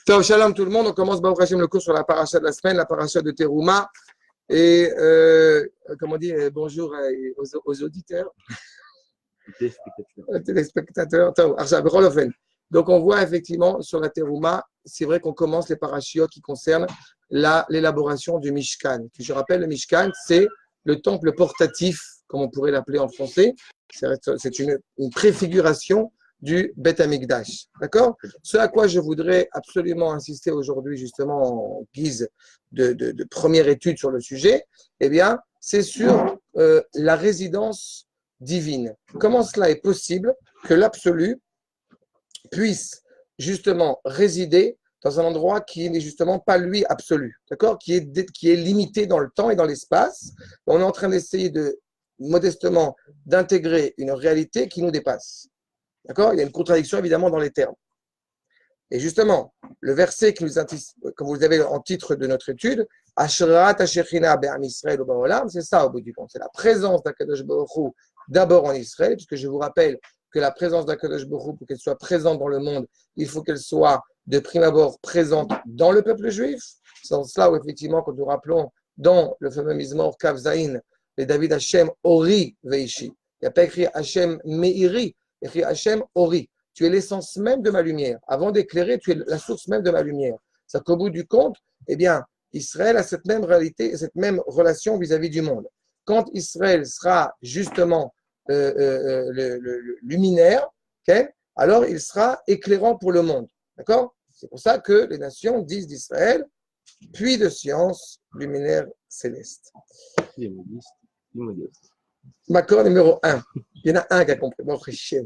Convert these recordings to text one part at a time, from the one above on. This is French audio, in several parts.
Ciao, shalom tout le monde. On commence Baruch Hashem le cours sur la paracha de la semaine, la paracha de Teruma. Et comme on dit, bonjour aux auditeurs, aux téléspectateurs. Donc on voit effectivement sur la Teruma, c'est vrai qu'on commence les parachiotes qui concernent l'élaboration du Mishkan. Je rappelle, le Mishkan, c'est le temple portatif, comme on pourrait l'appeler en français. C'est une préfiguration du Beth Amikdash. D'accord? Ce à quoi je voudrais absolument insister aujourd'hui, justement, en guise de première étude sur le sujet, eh bien, c'est sur la résidence divine. Comment cela est possible que l'absolu puisse justement résider dans un endroit qui n'est justement pas lui absolu, d'accord? Qui est limité dans le temps et dans l'espace. On est en train d'essayer modestement d'intégrer une réalité qui nous dépasse. D'accord? Il y a une contradiction évidemment dans les termes. Et justement, le verset que vous avez en titre de notre étude, Ashrat Ashechina Be'am Israël Ba'olam, c'est ça au bout du compte. C'est la présence d'Akadosh Baruch Hu d'abord en Israël, puisque je vous rappelle que la présence d'Akadosh Baruch Hu, pour qu'elle soit présente dans le monde, il faut qu'elle soit de prime abord présente dans le peuple juif. C'est dans cela où effectivement, quand nous rappelons dans le fameux Mizmor Kav Zayin, les David Hashem Ori Veishi. Il n'y a pas écrit Hashem Meiri. Écrit Hachem Ori, tu es l'essence même de ma lumière. Avant d'éclairer, tu es la source même de ma lumière. C'est qu'au bout du compte, eh bien, Israël a cette même réalité, cette même relation vis-à-vis du monde. Quand Israël sera justement le luminaire, okay, alors il sera éclairant pour le monde. D'accord? C'est pour ça que les nations disent d'Israël, puits de science, luminaire céleste. Macor numéro 1. Il y en a un qui a compris. Bon, après, chien.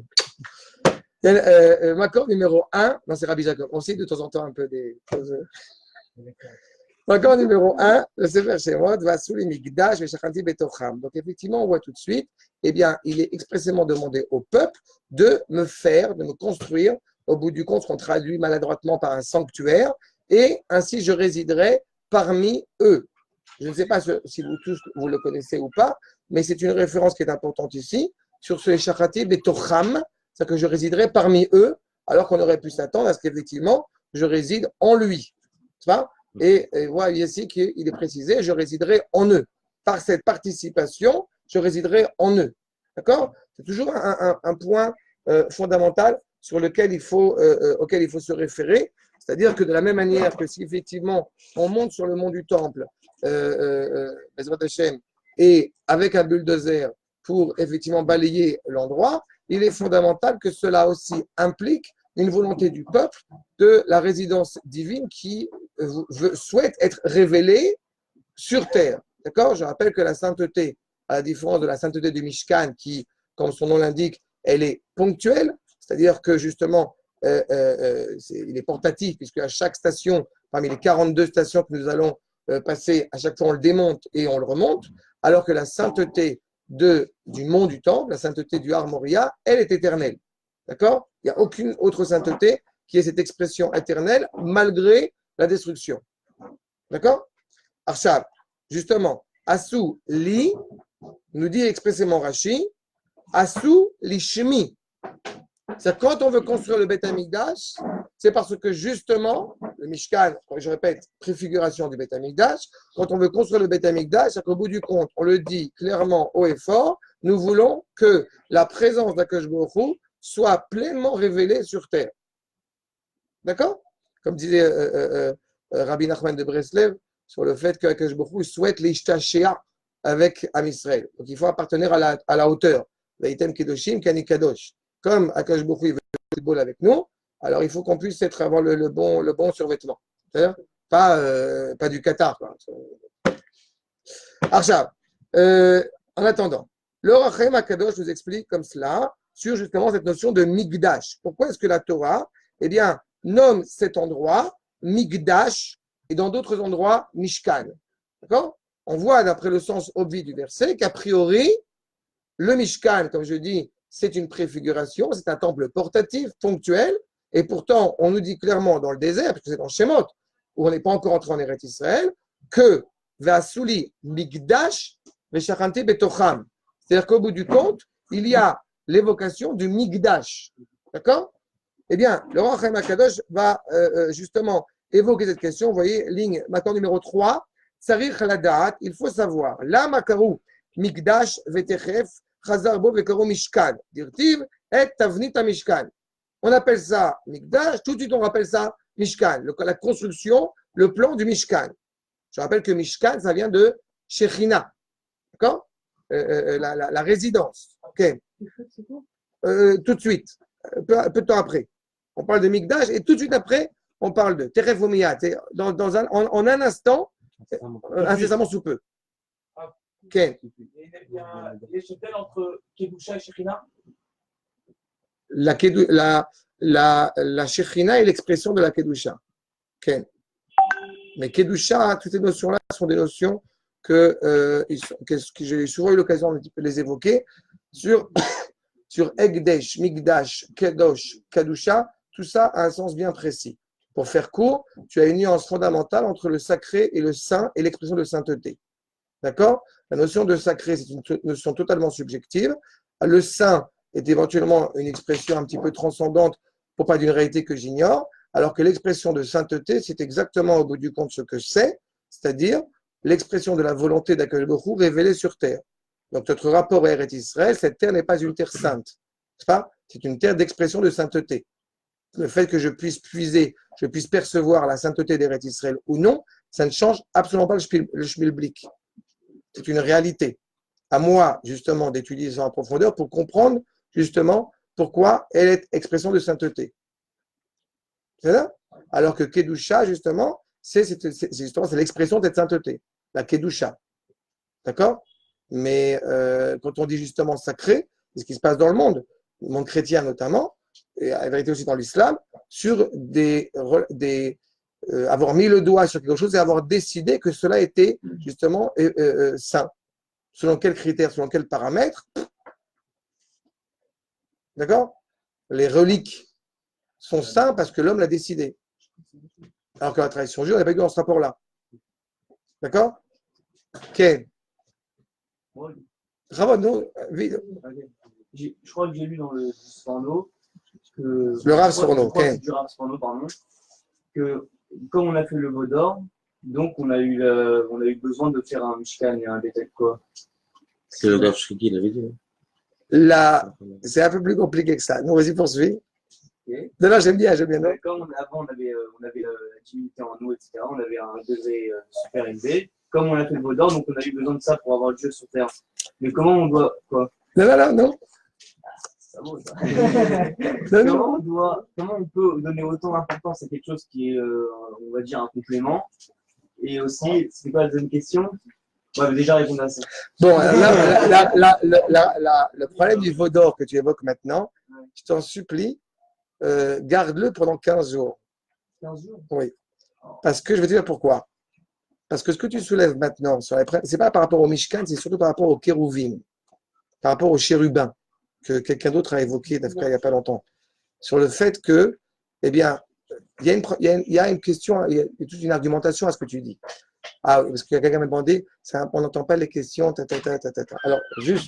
Macor numéro 1. Non, c'est Rabbi Jacob. On sait de temps en temps un peu des choses. Macor numéro 1. Le Sefer Shemot va sous les Migdash et Shachanti Betocham. Donc, effectivement, on voit tout de suite. Eh bien, il est expressément demandé au peuple de me construire. Au bout du compte, qu'on traduit maladroitement par un sanctuaire. Et ainsi, je résiderai parmi eux. Je ne sais pas si vous tous vous le connaissez ou pas, mais c'est une référence qui est importante ici, sur ce Shachati Betocham, c'est-à-dire que je résiderai parmi eux, alors qu'on aurait pu s'attendre à ce qu'effectivement, je réside en lui. Et voilà ici qu'il est précisé, je résiderai en eux. Par cette participation, je résiderai en eux. D'accord? C'est toujours un point fondamental auquel il faut se référer. C'est-à-dire que de la même manière que si effectivement on monte sur le mont du Temple, et avec un bulldozer pour effectivement balayer l'endroit, il est fondamental que cela aussi implique une volonté du peuple de la résidence divine qui souhaite être révélée sur terre. D'accord? Je rappelle que la sainteté, à la différence de la sainteté du Mishkan, qui, comme son nom l'indique, elle est ponctuelle, c'est-à-dire que justement, il est portatif, puisque à chaque station, parmi les 42 stations que nous allons passer, à chaque fois on le démonte et on le remonte, alors que la sainteté du mont du Temple, la sainteté du Har Moria, elle est éternelle. D'accord? Il n'y a aucune autre sainteté qui ait cette expression éternelle malgré la destruction. D'accord? Arshab, justement, Asu li, nous dit expressément Rashi, Asu li shemi. C'est quand on veut construire le Beth Amikdash, c'est parce que justement, le Mishkan, je répète, préfiguration du Beth Amikdash, quand on veut construire le Beth Amikdash, c'est qu'au bout du compte, on le dit clairement haut et fort, nous voulons que la présence d'Akadosh Baruch Hu soit pleinement révélée sur terre. D'accord? Comme disait Rabbi Nachman de Breslev, sur le fait qu'Akadosh Baruch Hu souhaite l'Ishtashea avec Am Israël. Donc il faut appartenir à la hauteur. Veitem Kedoshim Kani Kadosh. Comme Akadosh Baruch Hu veut le football avec nous, alors il faut qu'on puisse avoir le bon survêtement. C'est-à-dire pas du Qatar. Arshab, en attendant, le Rachem Akadosh nous explique comme cela sur justement cette notion de Migdash. Pourquoi est-ce que la Torah, eh bien, nomme cet endroit Migdash et dans d'autres endroits Mishkan? D'accord? On voit d'après le sens obvi du verset qu'a priori, le Mishkan, comme je dis, c'est une préfiguration, c'est un temple portatif, ponctuel, et pourtant, on nous dit clairement dans le désert, puisque c'est dans Shemot, où on n'est pas encore entré en Eretz Israël, que Vasuli Migdash Veshachante Betocham. C'est-à-dire qu'au bout du compte, il y a l'évocation du Migdash. D'accord? Eh bien, le roi Chaim Akadosh va justement évoquer cette question. Vous voyez, ligne maintenant numéro 3. Tsarich Ladat, il faut savoir. La Makaru, Mikdash, Vetechef, Chazarbo, Vekaru, Mishkan. Dirtiv, et Tavnita Mishkan. On appelle ça Mikdash, tout de suite on rappelle ça Mishkan. La construction, le plan du Mishkan. Je rappelle que Mishkan, ça vient de Shechina. D'accord la résidence. Ok. Tout de suite, peu de temps après. On parle de Mikdash et tout de suite après, on parle de Teref Omiyat. En un instant, incessamment sous peu. Ok. Il y a les cheptels entre Kedusha et Shekhinah. La Shekhinah est l'expression de la Kedusha. Okay. Mais Kedusha, toutes ces notions-là sont des notions que j'ai souvent eu l'occasion de les évoquer sur Egdesh, Mikdash, Kedosh, Kadusha. Tout ça a un sens bien précis. Pour faire court, tu as une nuance fondamentale entre le sacré et le saint et l'expression de sainteté. D'accord? La notion de sacré, c'est une notion totalement subjective. Le saint est éventuellement une expression un petit peu transcendante pour pas d'une réalité que j'ignore, alors que l'expression de sainteté, c'est exactement au bout du compte ce que c'est-à-dire l'expression de la volonté d'Akadosh Baruch Hu révélée sur terre. Donc notre rapport à Eretz Israël, cette terre n'est pas une terre sainte, n'est-ce pas? C'est une terre d'expression de sainteté. Le fait que je puisse puiser, je puisse percevoir la sainteté d'Eretz Israël ou non, ça ne change absolument pas le schmilblick. C'est une réalité. À moi, justement, d'étudier ça en profondeur pour comprendre, justement, pourquoi elle est expression de sainteté. C'est ça? Alors que Kedusha, justement, c'est l'expression de cette sainteté. La Kedusha. D'accord? Mais quand on dit justement sacré, c'est ce qui se passe dans le monde chrétien notamment, et la vérité aussi dans l'islam, sur avoir mis le doigt sur quelque chose et avoir décidé que cela était justement saint. Selon quels critères, selon quels paramètres. D'accord? Les reliques sont saints parce que l'homme l'a décidé. Alors que la tradition juive, on n'a pas eu dans ce rapport-là. D'accord? Ken. Je crois que j'ai lu dans le Sforno que le Rav Sforno, Ken. Du Rav Sforno, pardon, que comme on a fait le veau d'or, donc on a eu besoin de faire un Mishkan et un détail quoi. C'est le Rav Shriki, il avait dit. Là, c'est un peu plus compliqué que ça. Nous, vas-y, poursuis. Okay. Non, j'aime bien. Non comme avant, on avait la divinité en nous, etc. On avait un degré super élevé. Comme on a fait le veau d'or, donc on a eu besoin de ça pour avoir le Dieu sur terre. Mais comment on doit quoi? Non. Ça vaut, ça. Non. Comment on peut donner autant d'importance à quelque chose qui est, on va dire, un complément? Et aussi, c'est quoi la deuxième question? Ouais, déjà répondre à ça. Bon, le problème du veau d'or que tu évoques maintenant, je t'en supplie, garde-le pendant 15 jours. 15 jours? Oui. Parce que je vais te dire pourquoi. Parce que ce que tu soulèves maintenant, ce n'est pas par rapport au Mishkan, c'est surtout par rapport au Kérouvim, par rapport au chérubin, que quelqu'un d'autre a évoqué il n'y a pas longtemps. Sur le fait que, eh bien, il y a une question, il y a toute une argumentation à ce que tu dis. Ah, parce que quelqu'un m'a demandé, on n'entend pas les questions, Alors, juste,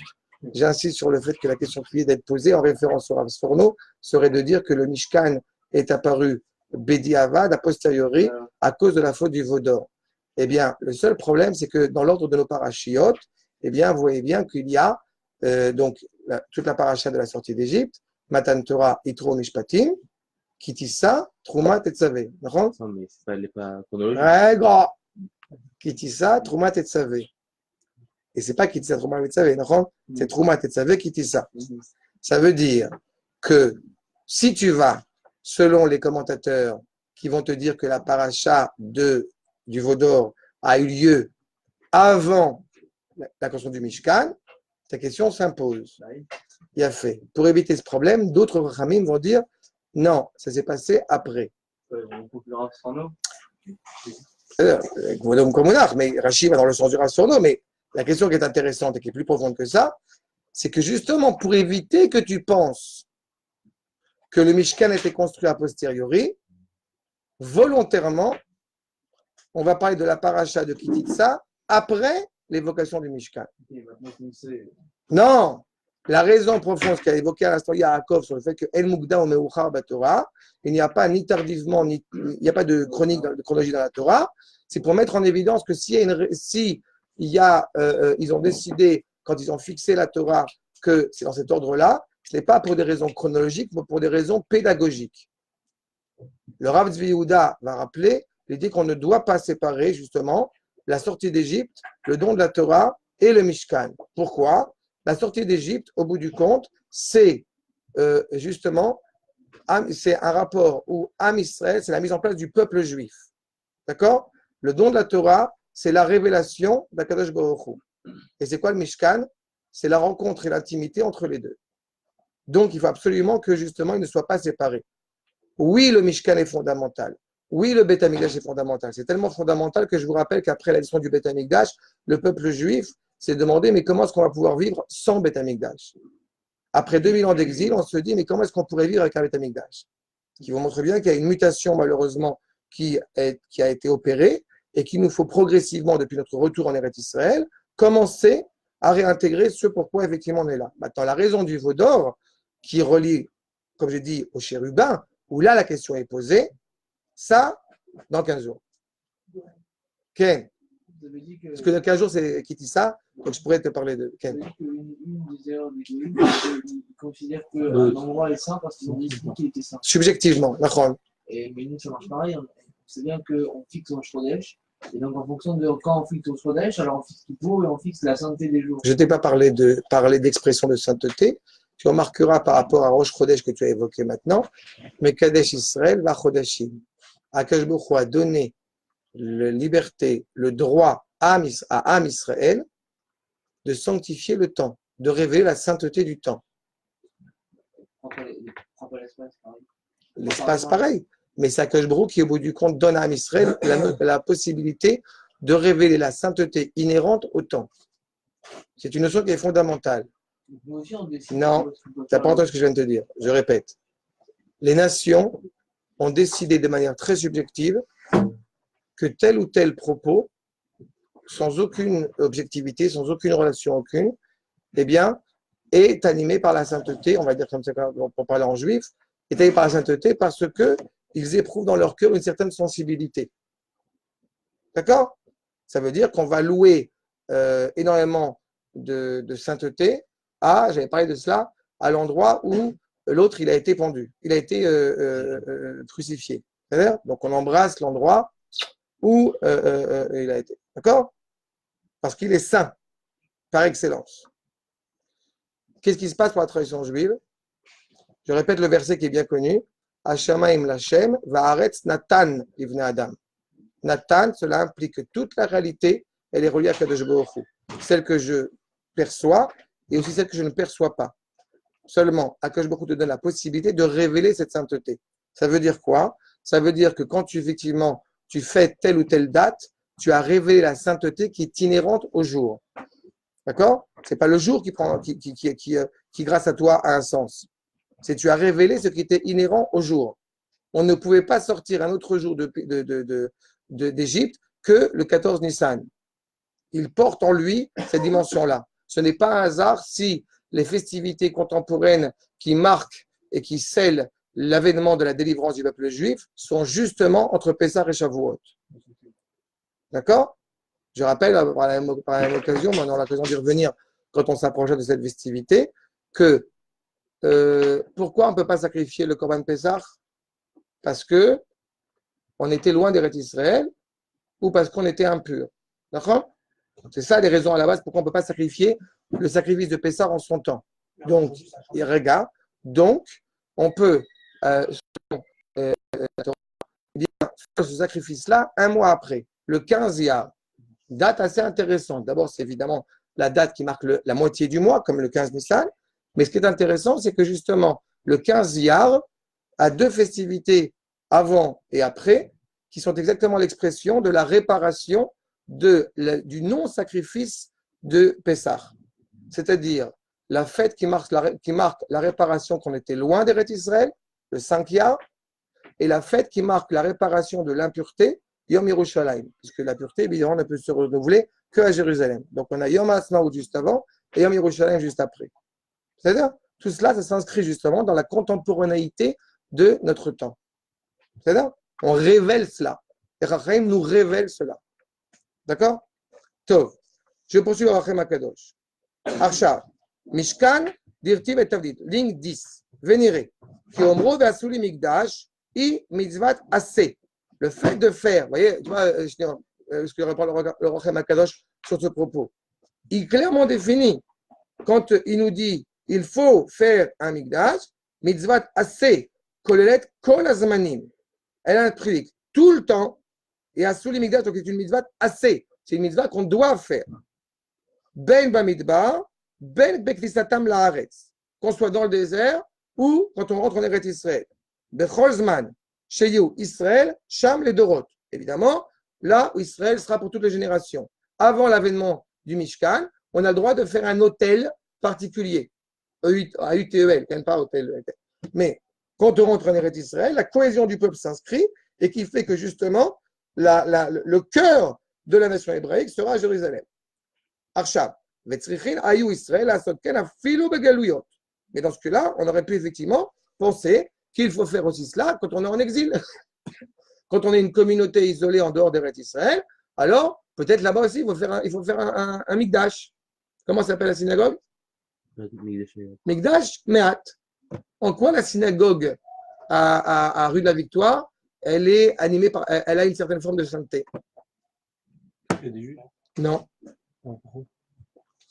j'insiste sur le fait que la question qui vient d'être posée en référence au Rav Sforno serait de dire que le Mishkan est apparu Bedi Avad a posteriori à cause de la faute du veau d'or. Eh bien, le seul problème, c'est que dans l'ordre de nos parachiotes, eh bien, vous voyez bien qu'il y a donc toute la paracha de la sortie d'Égypte, Matan Torah, Yitro Mishpatim, Kitissa, Trouma, Tetzavé. Non, mais elle n'est pas chronologique. Ouais, grand. Kitissa, Trouma, Tetzavé. Et c'est pas Kitissa, Trouma, Tetzavé, c'est Trouma, Tetzavé, Kitissa. Ça veut dire que si tu vas, selon les commentateurs qui vont te dire que la paracha du veau d'or a eu lieu avant la construction du Mishkan, ta question s'impose. Il y a fait. Pour éviter ce problème, d'autres Rachamim vont dire non, ça s'est passé après. Mais Rachid va dans le sens du Rav Sforno, mais la question qui est intéressante et qui est plus profonde que ça, c'est que justement pour éviter que tu penses que le Mishkan a été construit a posteriori, volontairement, on va parler de la paracha de Kititsa après l'évocation du Mishkan. Non, La raison profonde, ce qu'a évoqué à l'instant Yaakov sur le fait que El Mugda ou Meuchar Torah, il n'y a pas ni tardivement, il n'y a pas de chronologie dans la Torah, c'est pour mettre en évidence que ils ont décidé, quand ils ont fixé la Torah, que c'est dans cet ordre-là, ce n'est pas pour des raisons chronologiques, mais pour des raisons pédagogiques. Le Rav Tzvi Yehuda va rappeler l'idée qu'on ne doit pas séparer justement la sortie d'Égypte, le don de la Torah et le Mishkan. Pourquoi ? La sortie d'Égypte, au bout du compte, c'est justement c'est un rapport où Am Israël, c'est la mise en place du peuple juif. D'accord ? Le don de la Torah, c'est la révélation d'Akadosh Baruch Hu. Et c'est quoi le Mishkan ? C'est la rencontre et l'intimité entre les deux. Donc, il faut absolument que justement, ils ne soient pas séparés. Oui, le Mishkan est fondamental. Oui, le Beth Amikdash est fondamental. C'est tellement fondamental que je vous rappelle qu'après la destruction du Beth Amikdash, le peuple juif s'est demandé, mais comment est-ce qu'on va pouvoir vivre sans Beth Amikdash ? Après 2000 ans d'exil, on se dit, mais comment est-ce qu'on pourrait vivre avec un Beth Amikdash ? Ce qui vous montre bien qu'il y a une mutation, malheureusement, qui a été opérée et qu'il nous faut progressivement, depuis notre retour en Eretz Israël, commencer à réintégrer ce pourquoi effectivement on est là. Maintenant, la raison du veau d'or, qui relie, comme j'ai dit, au chérubin, où là la question est posée, ça, dans 15 jours. Ken, parce que dans 15 jours, c'est qui dit ça, donc je pourrais te parler de Ken. Une des erreurs des goïms, ils considèrent qu'un endroit est saint parce qu'ils ont décidé qu'il était saint. Subjectivement, d'accord. Mais nous, ça marche pareil. C'est bien qu'on fixe un Shrodesh. Et donc, en fonction de quand on fixe au Shrodesh, alors on fixe Kippour et on fixe la sainteté des jours. Je ne t'ai pas parlé d'expression de sainteté. Tu remarqueras par rapport à Rosh Chodesh que tu as évoqué maintenant, mais Kadesh Israël va Chodeshim. Akadosh Baruch Hu a donné la liberté, le droit à Am Israël de sanctifier le temps, de révéler la sainteté du temps. L'espace, pareil. Mais c'est Akadosh Baruch Hu qui, au bout du compte, donne à Am Israël la possibilité de révéler la sainteté inhérente au temps. C'est une notion qui est fondamentale. Non, tu n'as pas entendu ce que je viens de te dire. Je répète. Les nations ont décidé de manière très subjective que tel ou tel propos, sans aucune objectivité, sans aucune relation aucune, eh bien, est animé par la sainteté, on va dire comme ça pour parler en juif, est animé par la sainteté parce qu'ils éprouvent dans leur cœur une certaine sensibilité. D'accord ? Ça veut dire qu'on va louer énormément de sainteté j'avais parlé de cela, à l'endroit où l'autre il a été pendu, il a été crucifié. C'est-à-dire, donc on embrasse l'endroit où il a été. D'accord ? Parce qu'il est saint, par excellence. Qu'est-ce qui se passe pour la tradition juive ? Je répète le verset qui est bien connu. Hashamaim Lachem va'aretz Natan Ivne Adam. Natan, cela implique que toute la réalité, elle est reliée à Kadosh Baruch Hu. Celle que je perçois et aussi celle que je ne perçois pas. Seulement, Akadosh Baruch Hu te donne la possibilité de révéler cette sainteté. Ça veut dire quoi ? Ça veut dire que quand tu fais telle ou telle date, tu as révélé la sainteté qui est inhérente au jour. D'accord ? Ce n'est pas le jour qui, grâce à toi, a un sens. C'est tu as révélé ce qui était inhérent au jour. On ne pouvait pas sortir un autre jour d'Égypte que le 14 Nissan. Il porte en lui cette dimension-là. Ce n'est pas un hasard si les festivités contemporaines qui marquent et qui scellent l'avènement de la délivrance du peuple juif sont justement entre Pessah et Shavuot. D'accord ? Je rappelle, par la même occasion, on aura l'occasion d'y revenir quand on s'approchera de cette festivité, que pourquoi on ne peut pas sacrifier le Korban Pessah ? Parce qu'on était loin d'Eretz Israël ou parce qu'on était impur. D'accord ? C'est ça les raisons à la base pourquoi on ne peut pas sacrifier le sacrifice de Pessah en son temps. Donc, on peut faire ce sacrifice-là un mois après, le 15 Iyar. Date assez intéressante. D'abord, c'est évidemment la date qui marque la moitié du mois, comme le 15 Nissan. Mais ce qui est intéressant, c'est que justement, le 15 Iyar a deux festivités avant et après, qui sont exactement l'expression de la réparation du non-sacrifice de Pessah. C'est-à-dire la fête qui marque la réparation qu'on était loin d'Eretz Israël, le 5 Iyar, et la fête qui marque la réparation de l'impureté, Yom Yerushalayim, puisque la pureté, évidemment, ne peut se renouveler qu'à Jérusalem. Donc on a Yom HaAtzmaut juste avant et Yom Yerushalayim juste après. C'est-à-dire, tout cela, ça s'inscrit justement dans la contemporanéité de notre temps. C'est-à-dire, on révèle cela. Et Rachamim nous révèle cela. D'accord? Tov. Je poursuis le Rachamim Akadosh. Arshav. Mishkan, Dirtim et Tavdid. Ligne 10. Vénéré. Ki omro ve'asuli migdash, i mitzvat assez. Le fait de faire, vous voyez, tu vois, ce que répond le Rachamim Akadosh sur ce propos. Il clairement définit, quand il nous dit il faut faire un migdash, mitzvat assez, kolelet kol azmanim. Elle implique tout le temps, et asuli migdash, donc c'est une mitzvat assez. C'est une mitzvah qu'on doit faire. Ben bamidbar, ben bekvisatam laaretz. Qu'on soit dans le désert ou quand on rentre en Eretz Israël. Becholzman, sheyu Israël, sham les dorot. Évidemment, là où Israël sera pour toutes les générations. Avant l'avènement du Mishkan, on a le droit de faire un hôtel particulier. À UTEL, pas hôtel. Mais quand on rentre en Eretz Israël, la cohésion du peuple s'inscrit et qui fait que justement, le cœur de la nation hébraïque sera à Jérusalem. Arshav, Vetzrichin, Ayu Israël, Asotken, Afilu Begaluyot. Mais dans ce cas-là, on aurait pu effectivement penser qu'il faut faire aussi cela quand on est en exil. Quand on est une communauté isolée en dehors d'Eretz Israël, alors peut-être là-bas aussi, il faut faire un Mikdash. Comment s'appelle la synagogue? Mikdash Mehat. En quoi la synagogue à rue de la Victoire, elle est animée par, elle a une certaine forme de sainteté? Non.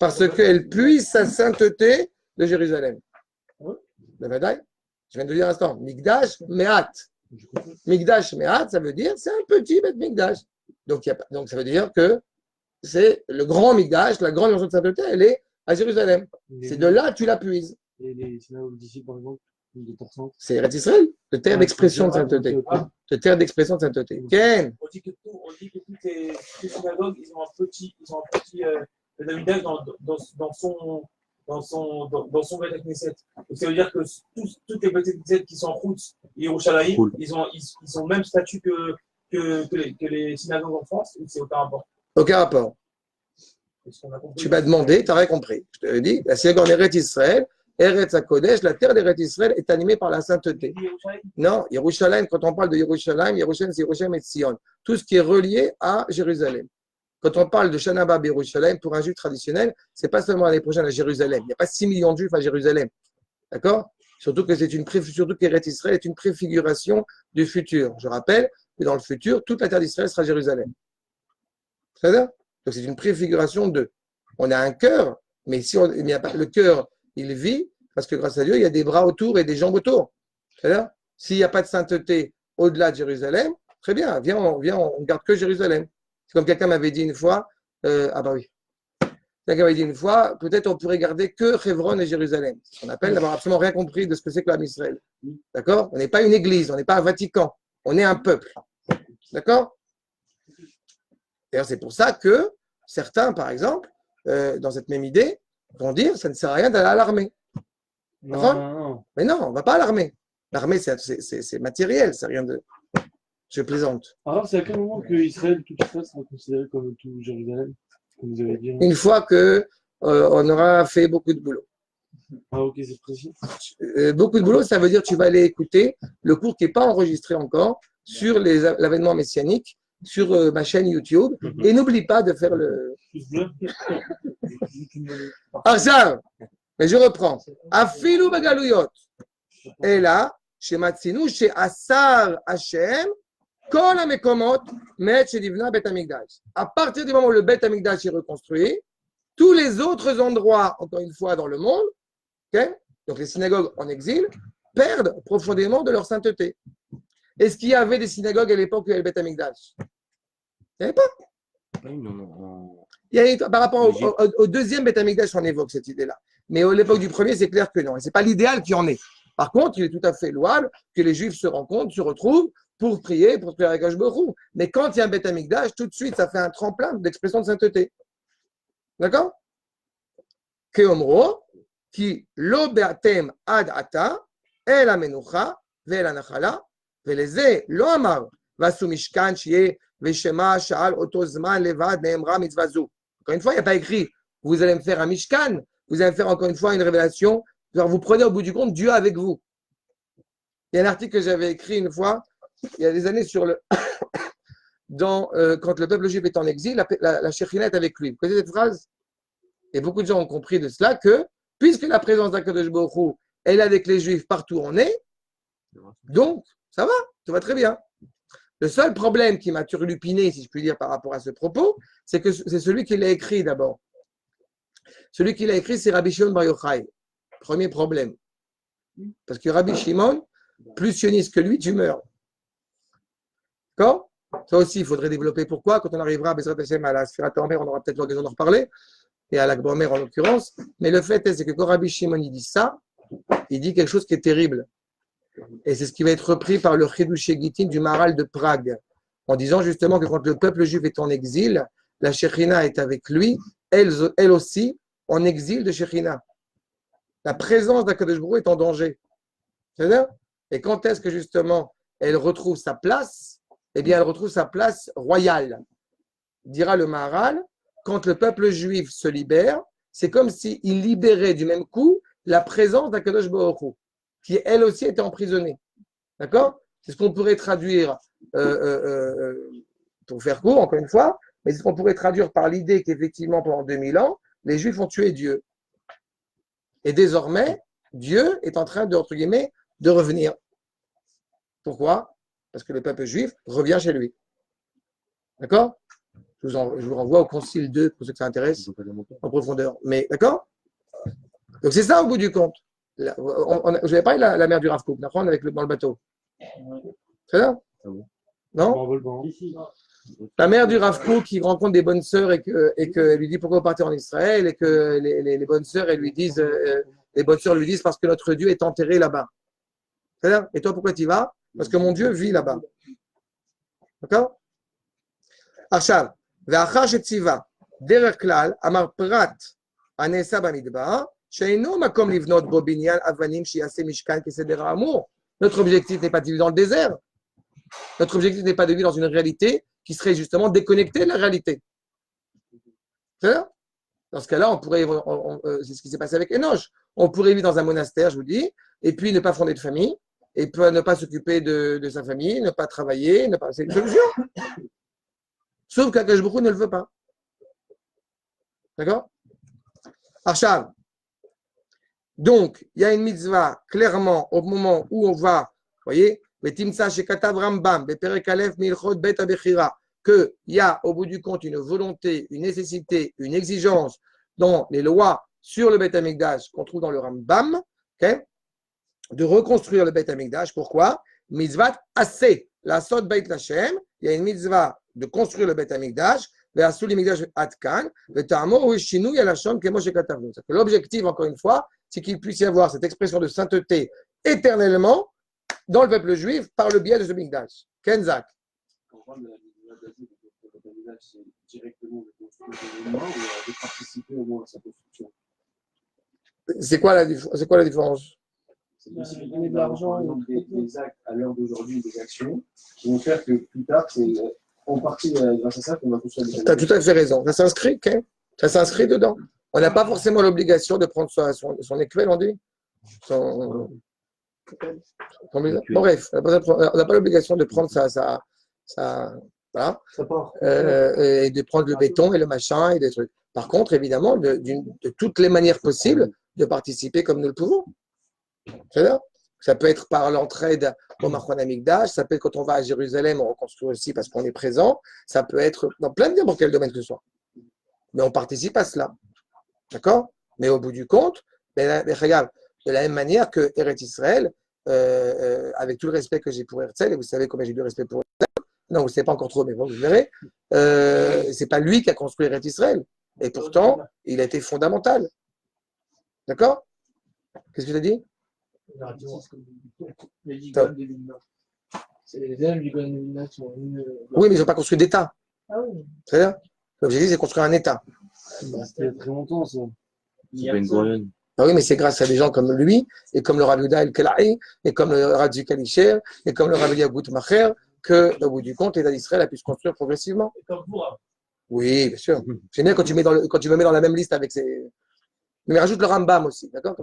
Parce qu'elle puise sa sainteté de Jérusalem. Le Vadaï, je viens de le dire à l'instant. Mikdash Mehat. Mikdash Mehat, ça veut dire c'est un petit Beth Mikdash. Donc ça veut dire que c'est le grand Mikdash, la grande notion de sainteté, elle est à Jérusalem. C'est de là que tu la puises. Et les synagogues d'ici, par exemple, c'est Eretz Israël, le terre d'expression de sainteté. Le terre d'expression de sainteté. Ken. On dit que toutes les synagogues, ils ont un petit Davidash dans son Beth Knesset. Donc ça veut dire que toutes les Beth Knesset qui sont en route et Yerushalayim, ils ont le même statut que les synagogues en France, ou c'est aucun rapport? Aucun rapport. Tu m'as demandé, tu n'as rien compris. Je te l'ai dit, la synagogue en Eretz Israël, Eretz HaKodesh, la terre d'Eretz Israël est animée par la sainteté. Non, Yerushalayim, quand on parle de Yerushalayim, c'est Yerushalayim et Sion. Tout ce qui est relié à Jérusalem. Quand on parle de Shana Haba Yerushalayim, pour un juif traditionnel, ce n'est pas seulement l'année prochaine à Jérusalem. Il n'y a pas 6 millions de juifs à Jérusalem. D'accord? Surtout qu'Eretz Israël est une préfiguration du futur. Je rappelle que dans le futur, toute la terre d'Israël sera Jérusalem. C'est-à-dire? Donc c'est une préfiguration de. On a un cœur, mais si il n'y a pas le cœur, il vit parce que grâce à Dieu, il y a des bras autour et des jambes autour. C'est-à-dire, s'il n'y a pas de sainteté au-delà de Jérusalem, très bien, viens, on garde que Jérusalem. C'est comme quelqu'un m'avait dit une fois, ah bah oui, quelqu'un m'avait dit une fois, peut-être on pourrait garder que Hebron et Jérusalem. On appelle d'avoir absolument rien compris de ce que c'est que l'âme Israël. D'accord? On n'est pas une église, on n'est pas un Vatican, on est un peuple. D'accord? D'ailleurs, c'est pour ça que certains, par exemple, dans cette même idée, vont dire ça ne sert à rien d'aller à l'armée. Non. Mais non, on ne va pas à l'armée. L'armée, c'est matériel, c'est rien de. Je plaisante. Alors, c'est à quel moment que Israël, tout Israël sera considéré comme tout Jérusalem, comme vous avez dit? Une fois qu'on aura fait beaucoup de boulot. Ah, ok, c'est précis. Beaucoup de boulot, ça veut dire que tu vas aller écouter le cours qui n'est pas enregistré encore sur l'avènement messianique sur ma chaîne YouTube. Et n'oublie pas de faire le. Ah, ça, mais je reprends. Afilu bagaluyot. Et là, chez Matsinu, chez Asar Hashem, Kol HaMekomot, Met Shedivna Bet HaMikdash. À partir du moment où le Bet HaMikdash est reconstruit, tous les autres endroits, encore une fois, dans le monde, okay, donc les synagogues en exil, perdent profondément de leur sainteté. Est-ce qu'il y avait des synagogues à l'époque où il y avait le Bet HaMikdash? Il n'y avait pas. Non. Par rapport au deuxième Bet HaMikdash, on évoque cette idée-là. Mais à l'époque du premier, c'est clair que non. Et ce n'est pas l'idéal qu'il y en ait. Par contre, il est tout à fait louable que les Juifs se rencontrent, se retrouvent pour prier avec Akadosh Baruch Hu. Mais quand il y a un Bet HaMikdash, tout de suite, ça fait un tremplin d'expression de sainteté. D'accord? Keomro, qui lo be'atem ad ata, el amenucha, ve'el anachala, ve'leze lo amar, vasu mishkan shiye, ve'shema sha'al oto zman levad ne'emra mitzvah zu. Encore une fois, il n'y a pas écrit, vous allez me faire un mishkan, vous allez me faire encore une fois une révélation Genre, vous prenez au bout du compte Dieu avec vous. Il y a un article que j'avais écrit une fois, il y a des années, sur le. Quand le peuple juif est en exil, la Shekhinah est avec lui. Vous connaissez cette phrase? Et beaucoup de gens ont compris de cela que, puisque la présence d'Akadosh Baruch Hu, elle est avec les juifs partout où on est, donc, ça va, tout va très bien. Le seul problème qui m'a turlupiné, si je puis dire, par rapport à ce propos, c'est que c'est celui qui l'a écrit d'abord. Celui qui l'a écrit, c'est Rabbi Shimon Bar Yochai. Premier problème. Parce que Rabbi Shimon, plus sioniste que lui, tu meurs. D'accord? Ça aussi, il faudrait développer pourquoi. Quand on arrivera à Bezrat Hashem, à la Sfirat HaOmer, on aura peut-être l'occasion d'en reparler, et à l'Akba Omer en l'occurrence. Mais le fait est, c'est que quand Rabbi Shimon il dit ça, il dit quelque chose qui est terrible. Et c'est ce qui va être repris par le Chidush Gittin du Maharal de Prague, en disant justement que quand le peuple juif est en exil, la Shekhinah est avec lui, elle aussi, en exil de Shekhinah. La présence d'Akadosh Baruch Hu est en danger. C'est-à-dire? Et quand est-ce que justement elle retrouve sa place? Eh bien, elle retrouve sa place royale. Dira le Maharal, quand le peuple juif se libère, c'est comme s'il libérait du même coup la présence d'Akadosh Baruch Hu, qui elle aussi était emprisonnée. D'accord? C'est ce qu'on pourrait traduire, pour faire court, encore une fois, mais c'est ce qu'on pourrait traduire par l'idée qu'effectivement, pendant 2000 ans, les Juifs ont tué Dieu. Et désormais, Dieu est en train de, entre guillemets, de revenir. Pourquoi? Parce que le peuple juif revient chez lui. D'accord? Je vous renvoie au Concile 2, pour ceux que ça intéresse, en profondeur. Mais d'accord? Donc c'est ça au bout du compte. Je vais parler de la mère du Rav Kook, d'accord, avec dans le bateau. C'est ça? Non? La mère du Rav Kook qui rencontre des bonnes sœurs et que lui dit pourquoi vous partez en Israël et que les bonnes sœurs elles lui disent parce que notre Dieu est enterré là-bas. C'est-à-dire, et toi pourquoi tu y vas? Parce que mon Dieu vit là-bas. D'accord? עכשיו, ואחר שציווה דרך כלל אמר פרט הנעשה במדבר שאינו מקום לבנות בו בניין אבנים שיעשה משכן כסדר האמור. Notre objectif n'est pas de vivre dans le désert. Notre objectif n'est pas de vivre dans une réalité qui serait justement déconnectée de la réalité. C'est ça? Dans ce cas-là, on pourrait, c'est ce qui s'est passé avec Enoch. On pourrait vivre dans un monastère, je vous dis, et puis ne pas fonder de famille, et puis ne pas s'occuper de sa famille, ne pas travailler, c'est une solution. Sauf qu'Akadosh Baruch Hu ne le veut pas. D'accord? Archav. Donc, il y a une mitzvah, clairement, au moment où on va, vous voyez, qu'il y a au bout du compte une volonté, une nécessité, une exigence dans les lois sur le Beit HaMikdash qu'on trouve dans le Rambam, okay, de reconstruire le Beit HaMikdash. Pourquoi? Mitzvah assez, la sot Beit Lashem, il y a une mitzvah de construire le Beit HaMikdash, l'objectif, encore une fois, c'est qu'il puisse y avoir cette expression de sainteté éternellement dans le peuple juif par le biais de ce Mikdash. Kenzak. Quand on parle de la Mikdash, c'est directement de construire l'élément ou de participer au moins à sa construction? C'est quoi la différence? C'est possible de donner de l'argent, des actes à l'heure d'aujourd'hui, des actions qui vont faire que plus tard, c'est en partie grâce à ça qu'on va construire des. Tu as tout à fait raison. Ça s'inscrit, okay? Ça s'inscrit dedans. On n'a pas forcément l'obligation de prendre son écuelle, on dit. Bref, on n'a pas l'obligation de prendre voilà, et de prendre le béton et le machin et des trucs. Par contre, évidemment, de toutes les manières possibles, de participer comme nous le pouvons. C'est-à-dire, ça peut être par l'entraide au Machon HaMikdash, ça peut être quand on va à Jérusalem, on reconstruit aussi parce qu'on est présent, ça peut être dans plein de n'importe quel domaine que ce soit. Mais on participe à cela. D'accord? Mais au bout du compte, regarde, de la même manière que Eretz Israël, avec tout le respect que j'ai pour Herzl, et vous savez combien j'ai du respect pour Herzl, non, vous ne savez pas encore trop, mais bon, vous verrez, c'est pas lui qui a construit Eretz Israël. Et pourtant, il a été fondamental. D'accord? Qu'est-ce que tu as dit? C'est les élèves du Gaon de Vilna qui ont eu. Oui, mais ils n'ont pas construit d'État. Ah oui. C'est ça? L'objectif, c'est de construire un État. C'était il y a très longtemps, ça. C'est pas une gourienne. Ah oui, mais c'est grâce à des gens comme lui, et comme le Rav Yehuda El-Kelaï, et comme le Rav Kalisher, et comme le Rav Yagout Macher, que, au bout du compte, l'État d'Israël a pu se construire progressivement. Et comme vous, hein. Oui, bien sûr. J'aime bien quand tu me mets dans la même liste avec ces. Mais rajoute le Rambam aussi, d'accord?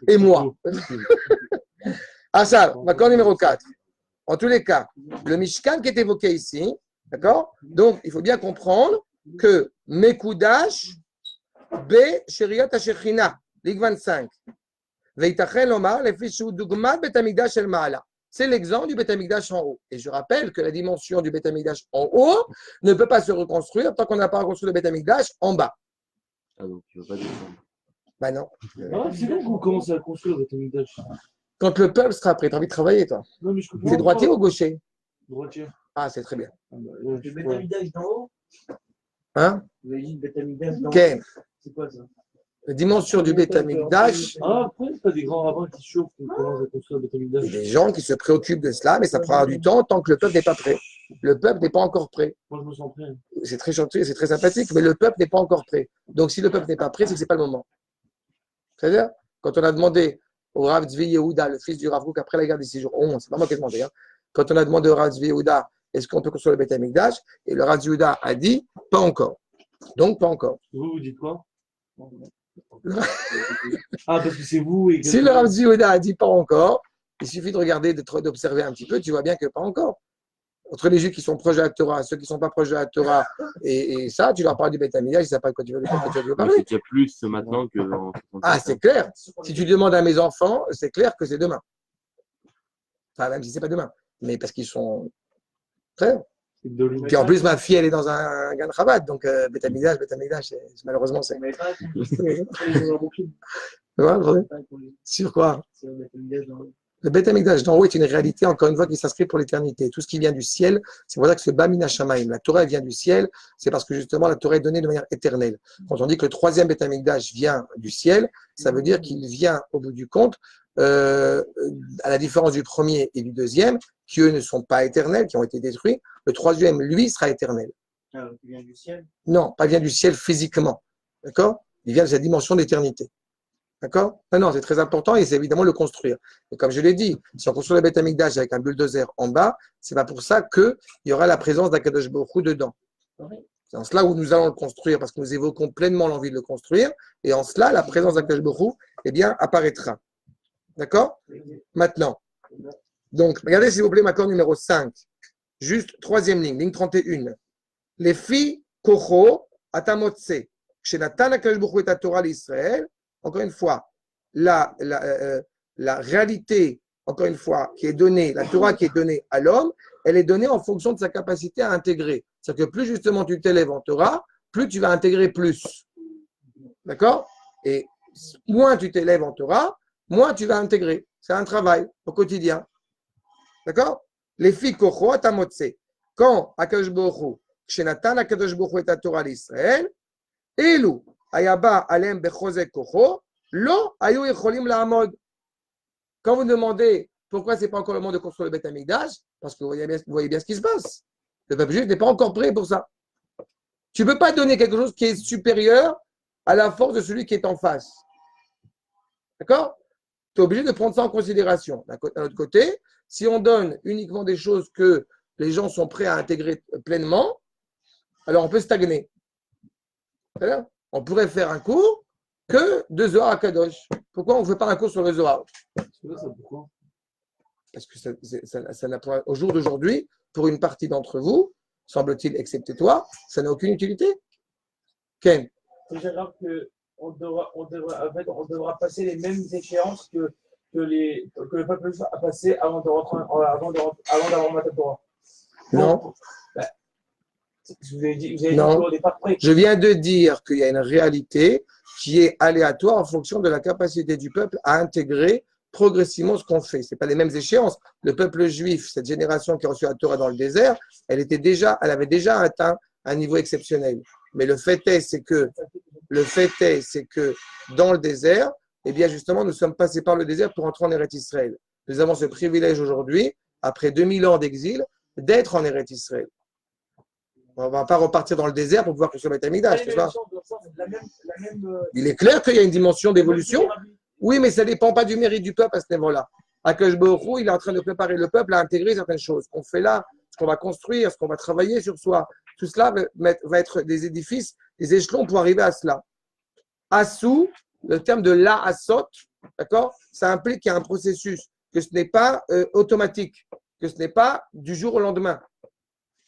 Et moi. Ah ça, d'accord numéro 4. En tous les cas, le Mishkan qui est évoqué ici, d'accord? Donc, il faut bien comprendre que Mekudash B Sheriat Ashechina, Ligue 25. Veitachen Omar, les fiches Dugmat Betamigdash El Maala. C'est l'exemple du Beth Amikdash en haut. Et je rappelle que la dimension du Beth Amikdash en haut ne peut pas se reconstruire tant qu'on n'a pas reconstruit le Beth Amikdash en bas. Ah, donc tu ne vas pas descendre. Ben non. Ah, c'est bon qu'on commence à construire le Betamigdash. Quand le peuple sera prêt, tu as envie de travailler, toi. Non, mais je comprends. Tu es droitier ou gaucher? Droitier. Ah, c'est très bien. Ah, bah, ouais, Le Betamigdash d'en haut, Hein? vous avez dit le Betamigdash d'en haut. Ken, C'est quoi ça? la dimension du Beth Amikdash, Ah, après, t'as des grands rabbins qui chauffent qui commencent à construire le il y a Betamigdash. des gens qui se préoccupent de cela, mais ça prendra du temps tant que le peuple n'est pas prêt. Le peuple n'est pas encore prêt. Moi, je me sens prêt. C'est très gentil, c'est très sympathique, mais le peuple n'est pas encore prêt. Donc, si le peuple n'est pas prêt, c'est que ce n'est pas le moment. C'est-à-dire, quand on a demandé au Rav Tzvi Yehuda, le fils du Rav Kook, après la guerre des 6 jours, 11, c'est pas moi qui ai demandé, hein, quand on a demandé au Rav Tzvi Yehuda, est-ce qu'on peut construire le Beth Amikdash, et le Rav Tzvi Yehuda a dit, pas encore. Donc, pas encore. Vous dites quoi? Ah, parce que c'est vous et que... Si le Rav Tzvi Yehuda a dit pas encore, il suffit de regarder, d'observer un petit peu, tu vois bien que pas encore. Entre les Juifs qui sont proches de la Torah, ceux qui ne sont pas proches de la Torah, et ça, tu leur parles du Beth Amikdash, ils ne savent pas de quoi tu veux Mais parler. c'est déjà plus maintenant que. Ah, c'est clair. Si tu demandes à mes enfants, c'est clair que c'est demain. Enfin, même si ce n'est pas demain. Mais parce qu'ils sont frères. Puis en plus, ma fille, elle est dans un Gan Chabad. Donc, Beth Amikdash, malheureusement, c'est. Mais pas Ouais, sur quoi? c'est le Betamigdash d'en haut. Le Beth Amikdash d'en haut est une réalité, encore une fois, qui s'inscrit pour l'éternité. Tout ce qui vient du ciel, c'est pour ça que ce Bamina Shamaim, la Torah elle vient du ciel, c'est parce que justement la Torah est donnée de manière éternelle. Quand on dit que le troisième Beth Amikdash vient du ciel, ça veut dire qu'il vient, au bout du compte, à la différence du premier et du deuxième, qui eux ne sont pas éternels, qui ont été détruits. Le troisième, lui, sera éternel. Ah, donc il vient du ciel. Non, pas vient du ciel physiquement. D'accord? Il vient de sa dimension d'éternité. D'accord? Non, c'est très important et c'est évidemment le construire. Et comme je l'ai dit, si on construit le Beth Amikdash avec un bulldozer en bas, c'est pas pour ça qu'il y aura la présence d'Akadosh Baruch Hu dedans. C'est en cela où nous allons le construire parce que nous évoquons pleinement l'envie de le construire et en cela, la présence d'Akadosh Baruch Hu, eh bien, apparaîtra. D'accord? Maintenant. Donc, regardez s'il vous plaît, ma numéro 5. Juste troisième ligne 31. Les filles Kocho Atamotse. Chez Natan Akadosh Baruch Hu et Torah l'Israël. Encore une fois, la réalité, encore une fois, qui est donnée, la Torah qui est donnée à l'homme, elle est donnée en fonction de sa capacité à intégrer. C'est-à-dire que plus justement tu t'élèves en Torah, plus tu vas intégrer plus. D'accord? Et moins tu t'élèves en Torah, moins tu vas intégrer. C'est un travail au quotidien. D'accord? Les filles Kocho Atamotse. Quand Akadosh Baruch Hu, Shenatan Akadosh Baruch Hu et Torah l'Israël, Elou. Ayaba alem bechozek kocho, lo ayu yecholim la'amod. Quand vous demandez pourquoi ce n'est pas encore le moment de construire le Beth Amikdash, parce que vous voyez bien ce qui se passe. Le peuple juif n'est pas encore prêt pour ça. Tu ne peux pas donner quelque chose qui est supérieur à la force de celui qui est en face. D'accord? Tu es obligé de prendre ça en considération. D'un autre côté, si on donne uniquement des choses que les gens sont prêts à intégrer pleinement, alors on peut stagner. C'est-à-dire, on pourrait faire un cours que de Zohar à Kadosh. Pourquoi on ne fait pas un cours sur le Zohar? Pourquoi? Parce que ça n'a pas, au jour d'aujourd'hui, pour une partie d'entre vous, semble-t-il, excepté toi, ça n'a aucune utilité. Ken? C'est déjà grave qu'on devra passer les mêmes échéances que le peuple a passé avant d'avoir ma Torah. Non. Vous avez dit Non. qu'on n'est pas prêt. Je viens de dire qu'il y a une réalité qui est aléatoire en fonction de la capacité du peuple à intégrer progressivement ce qu'on fait. Ce n'est pas les mêmes échéances. Le peuple juif, cette génération qui a reçu la Torah dans le désert, elle avait déjà atteint un niveau exceptionnel. Mais le fait est, c'est que dans le désert, eh bien justement, nous sommes passés par le désert pour entrer en Eretz Israël. Nous avons ce privilège aujourd'hui, après 2000 ans d'exil, d'être en Eretz Israël. On ne va pas repartir dans le désert pour pouvoir construire le Beth Amikdash, n'est-ce pas? Il est clair qu'il y a une dimension d'évolution. Oui, mais ça ne dépend pas du mérite du peuple à ce niveau-là. Akadosh Baruch Hu, il est en train de préparer le peuple à intégrer certaines choses. Ce qu'on fait là, ce qu'on va construire, ce qu'on va travailler sur soi, tout cela va être des édifices, des échelons pour arriver à cela. Assou, le terme de la asot, d'accord, ça implique qu'il y a un processus, que ce n'est pas automatique, que ce n'est pas du jour au lendemain.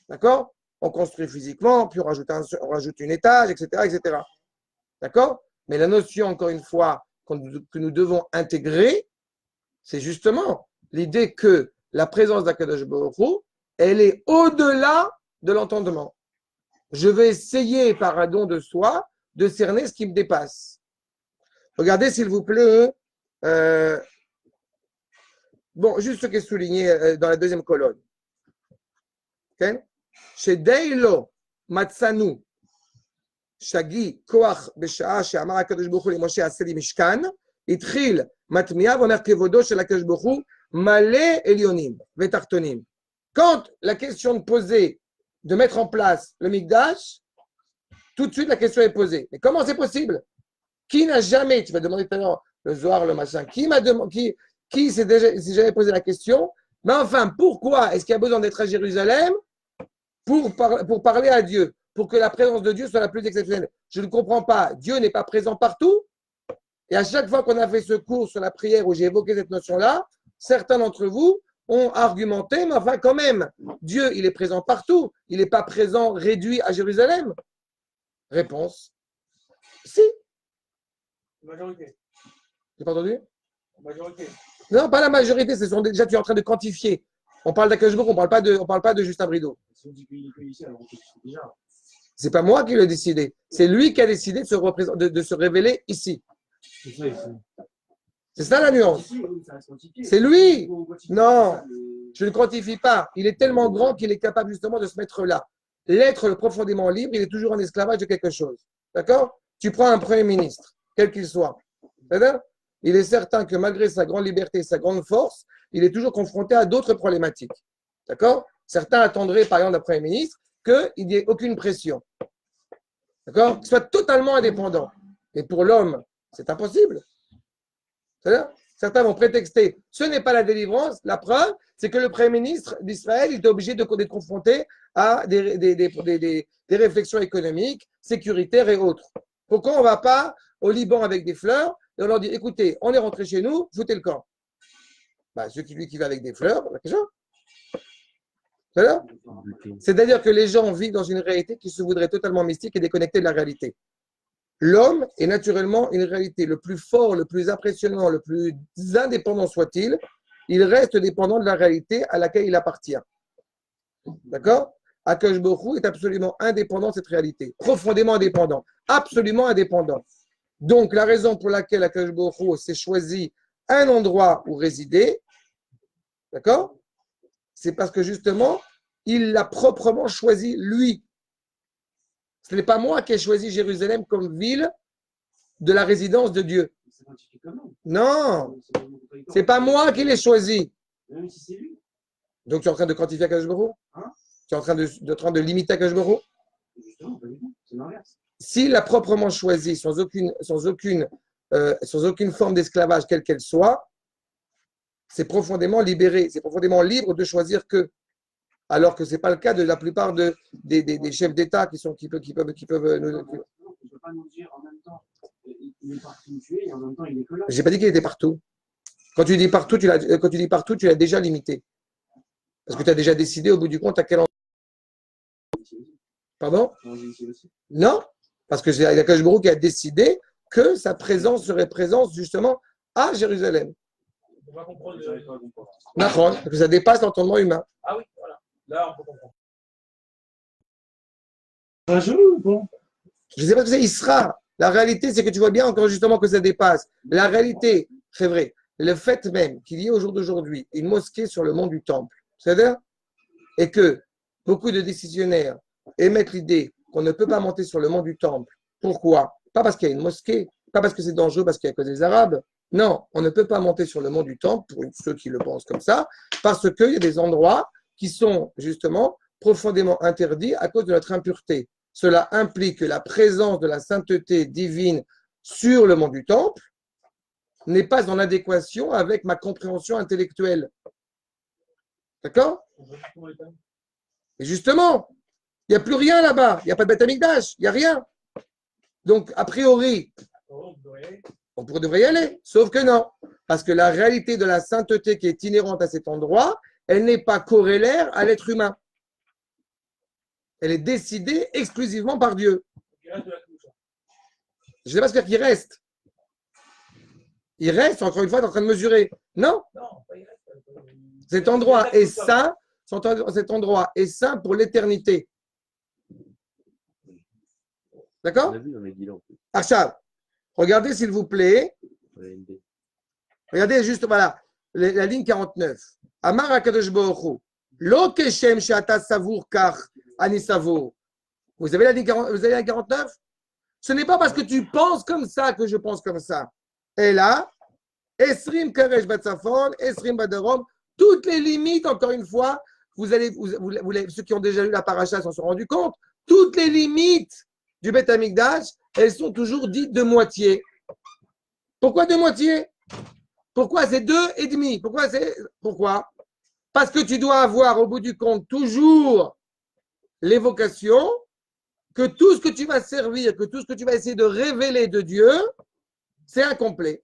D'accord? On construit physiquement, puis on rajoute une étage, etc., etc. D'accord? Mais la notion, encore une fois, que nous devons intégrer, c'est justement l'idée que la présence d'Akadosh Baruch Hu, elle est au-delà de l'entendement. Je vais essayer, par un don de soi, de cerner ce qui me dépasse. Regardez, s'il vous plaît, bon, juste ce qui est souligné dans la deuxième colonne. Okay? Chez Deilo Matsanu, Shagi Koach Beshaa, She'amar HaKadosh Baruch Hu leMoshe Aseh li Mishkan, Itchil Matmia Vomer Kevodo Shel HaKadosh Baruch Hu Malé Elionim Vetartonim. Quand la question de poser, de mettre en place le Mikdash, tout de suite la question est posée. Mais comment c'est possible? Qui n'a jamais, tu vas demander tout à l'heure le Zohar, le machin, qui s'est jamais posé la question? Mais enfin, pourquoi est-ce qu'il y a besoin d'être à Jérusalem pour parler à Dieu, pour que la présence de Dieu soit la plus exceptionnelle? Je ne comprends pas. Dieu n'est pas présent partout. Et à chaque fois qu'on a fait ce cours sur la prière où j'ai évoqué cette notion-là, certains d'entre vous ont argumenté, mais enfin quand même, Dieu, il est présent partout. Il n'est pas présent réduit à Jérusalem. Réponse, si. Majorité. J'ai pas entendu? Majorité. Non, pas la majorité, déjà tu es en train de quantifier. On parle d'Akadosh Baruch Hu, on parle pas de Justin Brideau. Si on dit qu'il est que ici, alors on peut déjà. C'est pas moi qui l'ai décidé. C'est lui qui a décidé de se révéler ici. C'est ça ici. C'est ça la nuance. C'est lui. Non, je ne quantifie pas. Il est tellement grand qu'il est capable justement de se mettre là. L'être profondément libre, il est toujours en esclavage de quelque chose. D'accord? Tu prends un premier ministre, quel qu'il soit. C'est-à-dire, il est certain que malgré sa grande liberté, sa grande force, il est toujours confronté à d'autres problématiques. D'accord? Certains attendraient, par exemple, d'un Premier ministre, qu'il n'y ait aucune pression. D'accord? Qu'il soit totalement indépendant. Et pour l'homme, c'est impossible. C'est-à-dire, certains vont prétexter, ce n'est pas la délivrance. La preuve, c'est que le Premier ministre d'Israël est obligé d'être confronté à des réflexions économiques, sécuritaires et autres. Pourquoi on ne va pas au Liban avec des fleurs et on leur dit, écoutez, on est rentré chez nous, foutez le camp. Bah, celui qui va avec des fleurs, c'est-à-dire que les gens vivent dans une réalité qui se voudrait totalement mystique et déconnectée de la réalité. L'homme est naturellement une réalité. Le plus fort, le plus impressionnant, le plus indépendant soit-il, il reste dépendant de la réalité à laquelle il appartient. D'accord? Akadosh Baruch Hu est absolument indépendant de cette réalité. Profondément indépendant. Absolument indépendant. Donc, la raison pour laquelle Akadosh Baruch Hu s'est choisi un endroit où résider, d'accord? C'est parce que justement, il l'a proprement choisi lui. Ce n'est pas moi qui ai choisi Jérusalem comme ville de la résidence de Dieu. Non, ce n'est pas moi qui l'ai choisi. Même si c'est lui. Donc tu es en train de quantifier Akadosh Baruch Hu? Hein? Tu es en train de limiter Akadosh Baruch Hu? Justement, pas du tout. C'est l'inverse. S'il l'a proprement choisi sans aucune forme d'esclavage, quelle qu'elle soit, c'est profondément libéré, c'est profondément libre de choisir que. Alors que ce n'est pas le cas de la plupart des chefs d'État qui peuvent nous. On ne peut pas nous dire en même temps, il est partout où tu es et en même temps, il est que là. Je n'ai pas dit qu'il était partout. Quand tu dis partout, tu l'as déjà limité. Parce que tu as déjà décidé au bout du compte à quel endroit. Pardon? Non, parce que c'est Akadosh Baruch Hu qui a décidé que sa présence serait présence justement à Jérusalem. On va comprendre. D'accord, parce que ça dépasse l'entendement humain. Ah oui, voilà. Là, on peut comprendre. Un jeu ou pas? Je ne sais pas ce que c'est Isra. La réalité, c'est que tu vois bien encore justement que ça dépasse. La réalité, c'est vrai. Le fait même qu'il y ait au jour d'aujourd'hui une mosquée sur le mont du Temple, c'est-à-dire, et que beaucoup de décisionnaires émettent l'idée qu'on ne peut pas monter sur le mont du Temple. Pourquoi? Pas parce qu'il y a une mosquée, pas parce que c'est dangereux, parce qu'il y a que des Arabes. Non, on ne peut pas monter sur le mont du Temple, pour ceux qui le pensent comme ça, parce qu'il y a des endroits qui sont justement profondément interdits à cause de notre impureté. Cela implique que la présence de la sainteté divine sur le mont du Temple n'est pas en adéquation avec ma compréhension intellectuelle. D'accord? Et justement, il n'y a plus rien là-bas. Il n'y a pas de Beth Amikdash, il n'y a rien. Donc, a priori, On devrait y aller, sauf que non. Parce que la réalité de la sainteté qui est inhérente à cet endroit, elle n'est pas corrélaire à l'être humain. Elle est décidée exclusivement par Dieu. Il reste de la couche. Je ne sais pas ce qu'il reste. Il reste, encore une fois, en train de mesurer. Non, Non, pas il reste. cet endroit est saint. Cet endroit est saint pour l'éternité. D'accord? On a vu dans les guillemets en plus. Achav, regardez s'il vous plaît. Regardez juste, voilà, la ligne 49. Amar HaKadosh Baruch Hu, Lo keshem she'ata savour kach ani savour. Vous avez la ligne 49? Ce n'est pas parce que tu penses comme ça que je pense comme ça. Et là, Esrim Karesh Batsafon, Esrim Badarom, toutes les limites, encore une fois, ceux qui ont déjà lu la paracha s'en sont rendus compte, toutes les limites du Beth Amikdash, elles sont toujours dites de moitié. Pourquoi de moitié? Pourquoi c'est 2,5? Pourquoi? Parce que tu dois avoir au bout du compte toujours l'évocation que tout ce que tu vas servir, que tout ce que tu vas essayer de révéler de Dieu, c'est incomplet.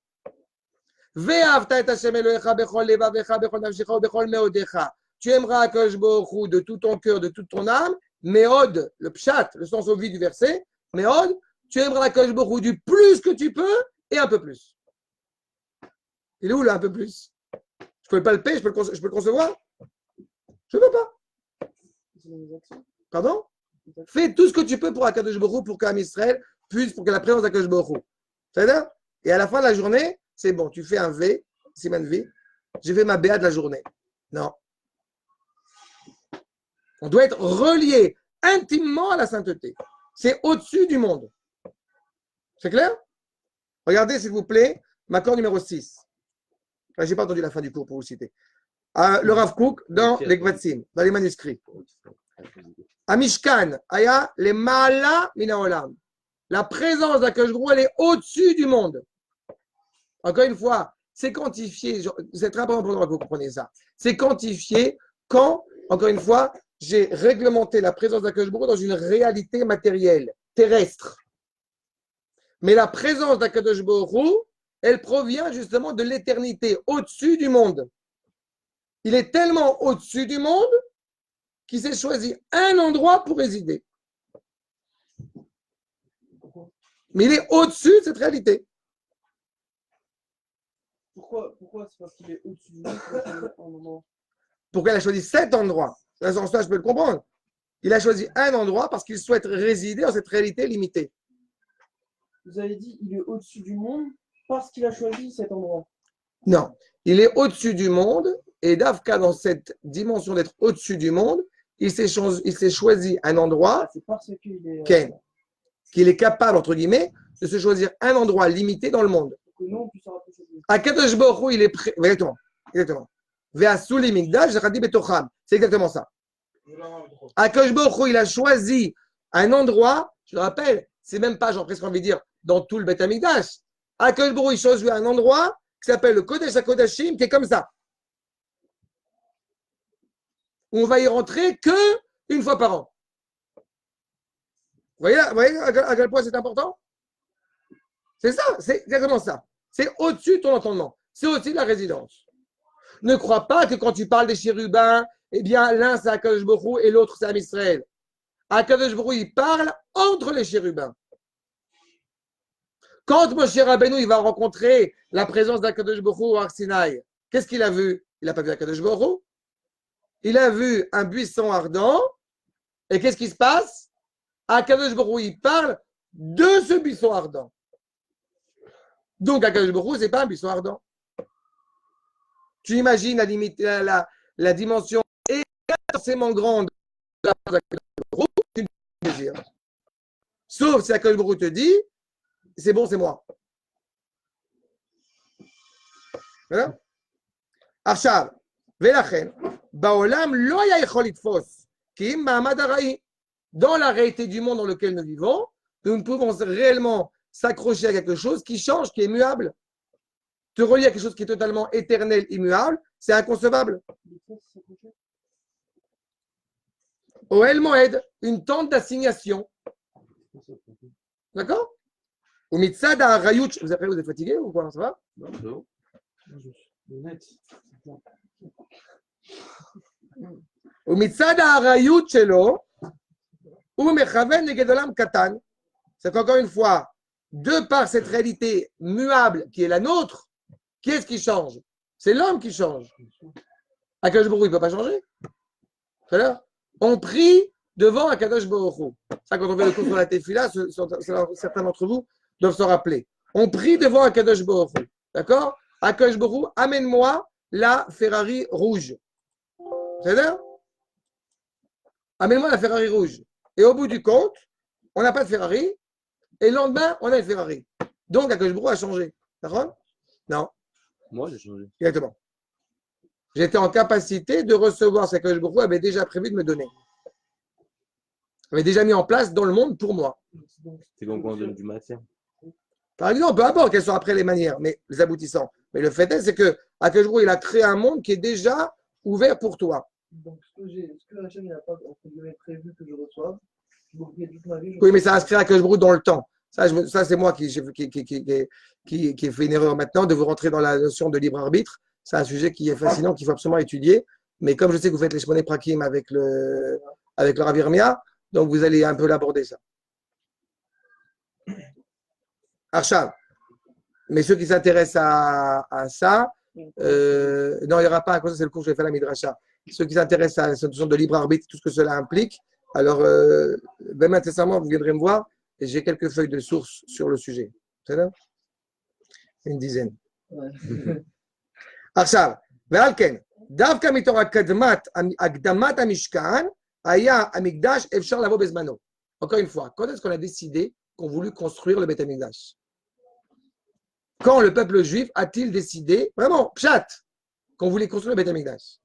Tu aimeras Akadosh Baruch Hu de tout ton cœur, de toute ton âme, Méod, le pshat, le sens au vide du verset, Méod, tu aimeras Akadosh Baruch Hu du plus que tu peux et un peu plus. Il est où là un peu plus? Je peux le palper, je peux le concevoir? Je ne peux pas. Pardon? Fais tout ce que tu peux pour Akadosh Baruch Hu, pour qu'Am Israël puisse, pour que la présence d'Akadosh Baruch Hu. C'est-à-dire? Et à la fin de la journée, c'est bon, tu fais un V, Siman V, j'ai fait ma BA de la journée. Non. On doit être relié intimement à la sainteté. C'est au-dessus du monde. C'est clair? Regardez, s'il vous plaît, Makor numéro 6. Je n'ai pas entendu la fin du cours pour vous citer. Le Rav Kook dans les Gvatsim, dans les manuscrits. Amishkan, Aya, les Maala Minaolam. La présence d'Akadosh Baruch Hu, elle est au-dessus du monde. Encore une fois, c'est quantifié. C'est très important pour que vous compreniez ça. C'est quantifié quand, encore une fois, j'ai réglementé la présence d'Akadosh Baruch Hu dans une réalité matérielle, terrestre. Mais la présence d'Akadosh Baruch Hu, elle provient justement de l'éternité, au-dessus du monde. Il est tellement au-dessus du monde qu'il s'est choisi un endroit pour résider. Mais il est au-dessus de cette réalité. Pourquoi c'est parce qu'il est au-dessus du monde? Pourquoi il a choisi cet endroit? Dans ce sens-là, je peux le comprendre. Il a choisi un endroit parce qu'il souhaite résider dans cette réalité limitée. Vous avez dit il est au-dessus du monde parce qu'il a choisi cet endroit. Non, il est au-dessus du monde et Davka, dans cette dimension d'être au-dessus du monde, il s'est choisi un endroit C'est parce qu'il est. qu'il est capable, entre guillemets, de se choisir un endroit limité dans le monde. Que nous, on puisse se rapprocher de lui. Akadosh Baruch Hu, il est prêt. Exactement. Ve'asuli migdash zechadi betocham. C'est exactement ça. Akadosh Baruch Hu, il a choisi un endroit, je le rappelle, c'est même pas, j'ai presque envie de dire, dans tout le Beth Amikdash. Akadosh Baruch Hu, il choisit un endroit qui s'appelle le Kodesh HaKodashim, qui est comme ça. Où on va y rentrer que une fois par an. Vous voyez à quel point c'est important? C'est ça, c'est exactement ça. C'est au-dessus de ton entendement. C'est au-dessus de la résidence. Ne crois pas que quand tu parles des chérubins, eh bien, l'un c'est Akadosh Baruch Hu et l'autre c'est Am Israël. Akadosh Baruch Hu, il parle entre les chérubins. Quand Moshe Rabbeinu, il va rencontrer la présence d'Akadosh Baruch Hu au Har Sinaï, qu'est-ce qu'il a vu? Il n'a pas vu Akadosh Baruch Hu. Il a vu un buisson ardent. Et qu'est-ce qui se passe? Akadosh Baruch Hu, il parle de ce buisson ardent. Donc, Akadosh Baruch Hu, ce n'est pas un buisson ardent. Tu imagines la limite, la dimension immensément grande de la présence d'Akadosh Baruch Hu, c'est un plaisir. Sauf si Akadosh Baruch Hu te dit, c'est bon, c'est moi. Voilà. Achav, Velachen, Baolam, lo ya yechol litfos, ki im ma'amad hara'i. Dans la réalité du monde dans lequel nous vivons, nous ne pouvons réellement s'accrocher à quelque chose qui change, qui est muable. Te relier à quelque chose qui est totalement éternel, immuable, c'est inconcevable. Oel Moed, une tente d'assignation. D'accord? Ou mitzad ha'arayut, vous êtes fatigué ou quoi? Ça va? Non, c'est bon. Honnête. Ou mitzad ha'arayut shelo, ou mechaven neged olam katan. C'est qu'encore une fois, de par cette réalité muable qui est la nôtre, qui est-ce qui change? C'est l'homme qui change. Akadosh Baruch Hu, il ne peut pas changer. Tout à l'heure, on prie devant Akadosh Baruch Hu. Ça, quand on fait le cours sur la Tefila, certains d'entre vous doivent s'en rappeler. On prie devant Akadosh Baruch Hu. D'accord? Akadosh Baruch Hu, amène-moi la Ferrari rouge. C'est-à-dire? Amène-moi la Ferrari rouge. Et au bout du compte, on n'a pas de Ferrari. Et le lendemain, on a une Ferrari. Donc, Akadosh Baruch Hu a changé. D'accord? Non. Moi, j'ai changé. Exactement. J'étais en capacité de recevoir ce que le Baruch Hu avait déjà prévu de me donner. Avait déjà mis en place dans le monde pour moi. C'est comme quand on donne du matière. Par exemple, peu importe quelles sont après les manières, mais les aboutissants. Mais le fait est, c'est que Akadosh Baruch Hu, il a créé un monde qui est déjà ouvert pour toi. Donc, ce que Hachem n'a pas entre guillemets, prévu que je reçoive, je m'oublie toute ma vie. Oui, mais ça inscrit Akadosh Baruch Hu dans le temps. Ça c'est moi qui ai fait une erreur maintenant de vous rentrer dans la notion de libre arbitre. C'est un sujet qui est fascinant, qu'il faut absolument étudier. Mais comme je sais que vous faites les Shmoné Prakim avec le Rav Yirmia, donc vous allez un peu l'aborder ça. Arsham. Mais ceux qui s'intéressent à ça, non, il n'y aura pas un conseil, c'est le cours que je vais faire à la Midrasha. Ceux qui s'intéressent à cette notion de libre arbitre, tout ce que cela implique, alors, même incessamment, vous viendrez me voir et j'ai quelques feuilles de sources sur le sujet. C'est là? Une dizaine. עכשיו, ועל כן, דווקא מתוך הקדמת המשכן, היה המקדש אפשר לבוא בזמנו. Encore une fois, quand est-ce qu'on a décidé qu'on voulut construire le Beth Amikdash? Quand le peuple juif a-t-il décidé, vraiment, pshat, qu'on voulait construire le Beth Amikdash?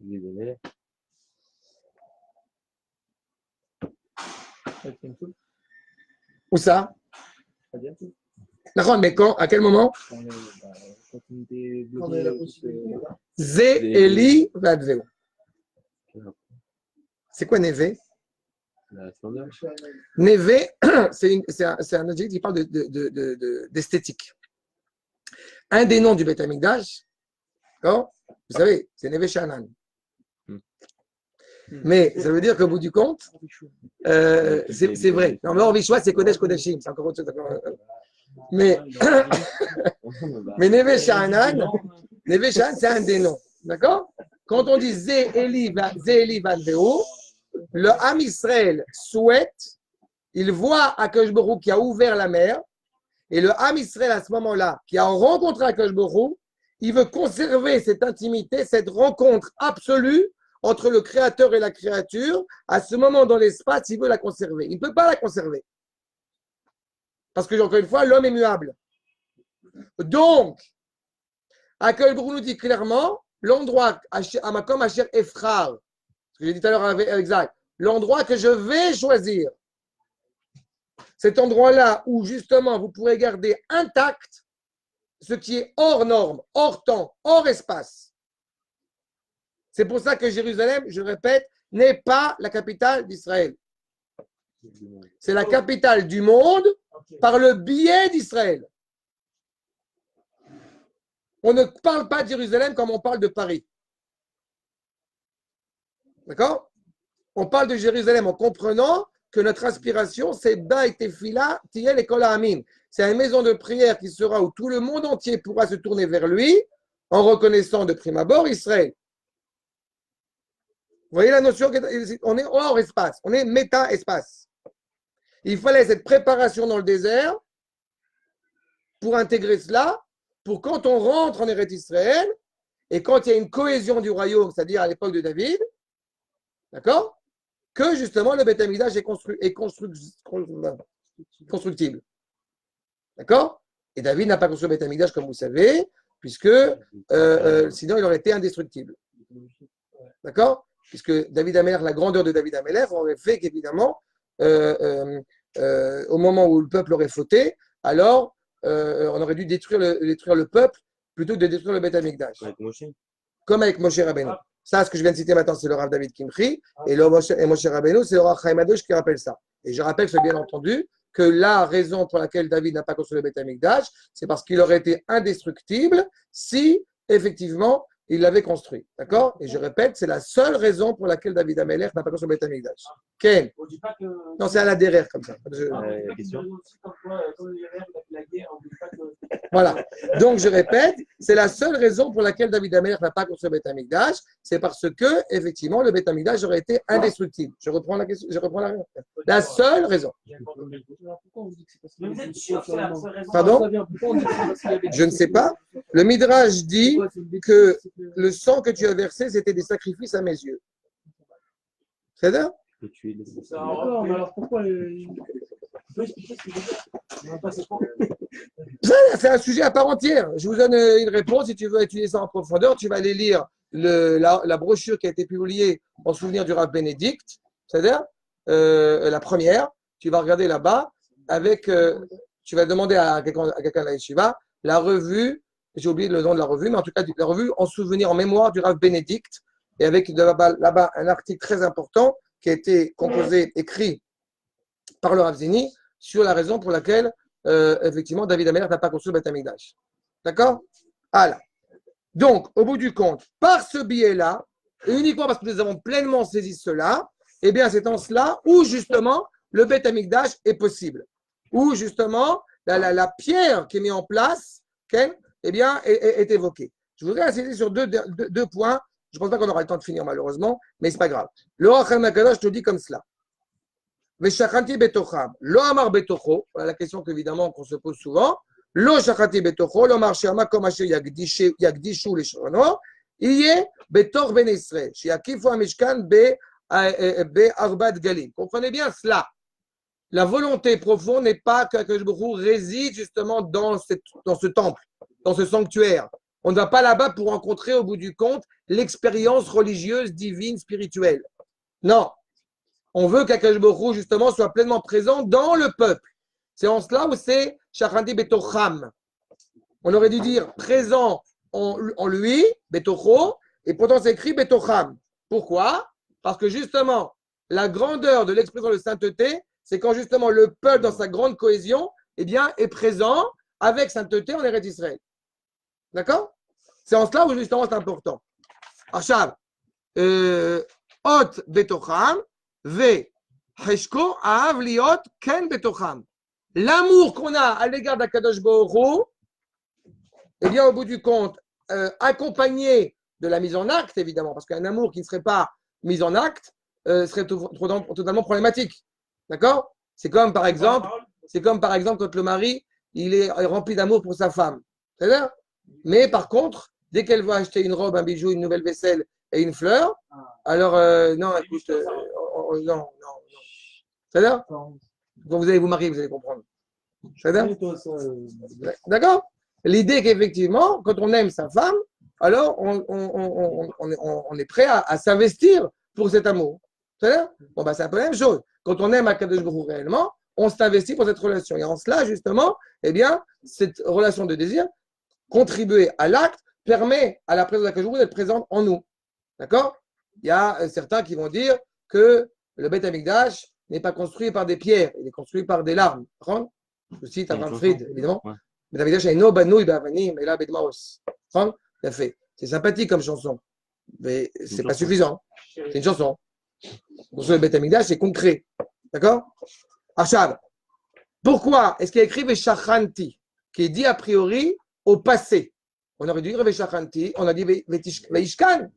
Où ça? D'accord, mais quand, à quel moment? Zé, Eli, Vadveo. C'est quoi Névé? Névé, c'est un adjectif qui parle d'esthétique. Un des noms du Beth Amikdash, vous savez, c'est Névé Shanan. Mais ça veut dire qu'au bout du compte, c'est vrai. Non, mais Orvishwa, c'est Kodesh Kodeshim. C'est encore autre chose. Mais Neve Sha'anan, c'est un des noms. D'accord? Quand on dit Zé Eli Vadveo, le Ham Israël souhaite, il voit Akadosh Baruch Hu qui a ouvert la mer, et le Ham Israël à ce moment-là, qui a rencontré Akadosh Baruch Hu, il veut conserver cette intimité, cette rencontre absolue entre le Créateur et la créature. À ce moment dans l'espace, il veut la conserver. Il ne peut pas la conserver. Parce que, encore une fois, l'homme est muable. Donc, Akadosh Baruch Hu nous dit clairement, l'endroit, Amakom Asher Efrar, ce que j'ai dit tout à l'heure exact, l'endroit que je vais choisir, cet endroit-là où justement vous pourrez garder intact ce qui est hors norme, hors temps, hors espace. C'est pour ça que Jérusalem, je répète, n'est pas la capitale d'Israël. C'est la capitale du monde par le biais d'Israël. On ne parle pas de Jérusalem comme on parle de Paris. D'accord? On parle de Jérusalem en comprenant que notre aspiration, c'est Beit Tefila Tiel et Kol Ha'amim. C'est une maison de prière qui sera où tout le monde entier pourra se tourner vers lui en reconnaissant de prime abord Israël. Vous voyez la notion? On est hors espace, on est méta-espace. Il fallait cette préparation dans le désert pour intégrer cela, pour quand on rentre en Eretz Israël et quand il y a une cohésion du royaume, c'est-à-dire à l'époque de David, d'accord, que justement le Beth Amikdash est constructible. D'accord? Et David n'a pas construit le Beth Amikdash, comme vous savez, puisque sinon il aurait été indestructible. D'accord? Puisque David Amelech, la grandeur de David Amelech aurait fait qu'évidemment, au moment où le peuple aurait fauté, alors on aurait dû détruire le peuple plutôt que de détruire le Beth Amikdash. Comme avec Moshe Rabbeinu. Ça, ce que je viens de citer maintenant, c'est le Rav David Kimchi, et Moshe Rabbeinu, c'est le Rav Chaim Adouche qui rappelle ça. Et je rappelle que, bien entendu, que la raison pour laquelle David n'a pas construit le Beth Amikdash, c'est parce qu'il aurait été indestructible si, effectivement, il l'avait construit. D'accord? Et je répète, c'est la seule raison pour laquelle David Amelech n'a pas construit le Beth Amikdash. Ken? On dit pas que. Non, c'est à la derrière comme ça. On dit pas question. qu'il y a aussi comme quoi, comme le Yémer, il a fait la guerre, on dit pas que. Voilà. Donc, je répète, c'est la seule raison pour laquelle David Amelech n'a pas construit le Beth Amikdash, c'est parce que, effectivement, le Beth Amikdash aurait été indestructible. Je reprends la question, je reprends la réponse. La seule raison. Alors, pourquoi on dit que c'est parce qu'il y Mais vous avait êtes des sûr que c'est la seule raison? Pardon? Ça vient, pourquoi on dit que c'est parce qu'il y avait des Je ne sais pas. Le Midrash dit Pourquoi c'est une bêtise, que c'est le sang que tu as versé, c'était des sacrifices à mes yeux. C'est-à-dire? Que tu es les D'accord, mais alors pourquoi Tu peux expliquer ce que je veux dire? Non, pas c'est quoi. C'est un sujet à part entière. Je vous donne une réponse. Si tu veux étudier ça en profondeur, tu vas aller lire la brochure qui a été publiée en souvenir du Rav Bénédicte, c'est-à-dire la première. Tu vas regarder là-bas avec. Tu vas demander à quelqu'un de la Yeshiva la revue. J'ai oublié le nom de la revue, mais en tout cas la revue en souvenir, en mémoire du Rav Bénédicte, et avec là-bas un article très important qui a été composé, écrit par le Rav Zini sur la raison pour laquelle effectivement, David Amelech n'a pas construit le Beth Amikdash. D'accord? Alors, donc, au bout du compte, par ce biais-là, et uniquement parce que nous avons pleinement saisi cela, eh bien, c'est en cela où, justement, le Beth Amikdash est possible. Où, justement, la pierre qui est mise en place, eh bien, est évoquée. Je voudrais insister sur deux points. Je ne pense pas qu'on aura le temps de finir, malheureusement, mais ce n'est pas grave. Le Rachel Akadosh te dit comme cela. Veshachanti betocham, lo amar betocho, voilà la question qu'évidemment qu'on se pose souvent. Lo shachanti betocho, lo amar shema comme asher yagdishu leshrono, iye betor ben Israël, shiakifu amishkan be arbat galim. Comprenez bien cela. La volonté profonde n'est pas qu'Akadosh Baruch Hu réside justement dans ce temple, dans ce sanctuaire. On ne va pas là-bas pour rencontrer au bout du compte l'expérience religieuse, divine, spirituelle. Non. On veut qu'Akadosh Baruch Hu, justement, soit pleinement présent dans le peuple. C'est en cela où c'est Shachanti Betocham. On aurait dû dire présent en lui, Betocho, et pourtant c'est écrit Betocham. Pourquoi? Parce que justement, la grandeur de l'expression de sainteté, c'est quand justement le peuple, dans sa grande cohésion, eh bien, est présent avec sainteté en Eretz Israël. D'accord? C'est en cela où justement c'est important. Achav, Ot Betocham, l'amour qu'on a à l'égard d'Akadosh Baruch Hu, eh bien, au bout du compte, accompagné de la mise en acte, évidemment, parce qu'un amour qui ne serait pas mis en acte serait totalement problématique. D'accord? C'est comme par exemple quand le mari il est rempli d'amour pour sa femme. C'est-à-dire? Mais par contre, dès qu'elle va acheter une robe, un bijou, une nouvelle vaisselle et une fleur, alors non, écoute, non. C'est-à-dire? Quand vous allez vous marier, vous allez comprendre. C'est-à-dire? D'accord? L'idée qu'effectivement, quand on aime sa femme, alors on est prêt à s'investir pour cet amour. C'est-à-dire? Bon, c'est un peu la même chose. Quand on aime Akadosh Baruch Hu réellement, on s'investit pour cette relation. Et en cela, justement, eh bien, cette relation de désir, contribuer à l'acte, permet à la présence d'Akadosh Baruch Hu d'être présente en nous. D'accord? Il y a certains qui vont dire que le Beth Amikdash n'est pas construit par des pierres, il est construit par des larmes. Je cite Abraham Fried, évidemment. Le Beth Amikdash est no banouï ba'avanim, et là bedmaos. C'est sympathique comme chanson, mais ce n'est pas suffisant. C'est une chanson. Construire le Beth Amikdash, c'est concret. D'accord? Achav. Pourquoi est-ce qu'il y a écrit Veshachanti, qui est dit a priori au passé? On aurait dû dire Veshachanti, on a dit Veishkan.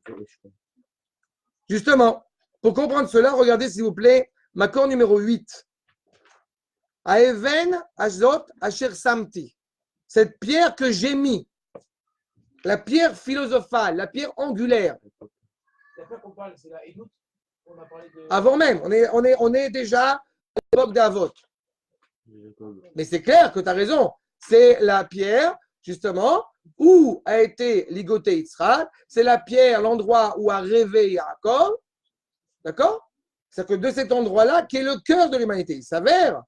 Justement, pour comprendre cela, regardez s'il vous plaît, Makor numéro 8. Aeven Azot Asher Samti. Cette pierre que j'ai mis, la pierre philosophale, la pierre angulaire. La pierre qu'on parle, c'est la Edout. On a parlé de. Avant même, on est déjà à l'époque d'Avot. Mais c'est clair que tu as raison. C'est la pierre, justement, où a été ligoté Yitzhak. C'est la pierre, l'endroit où a rêvé Yaakov. D'accord? C'est-à-dire que de cet endroit-là, qui est le cœur de l'humanité, il s'avère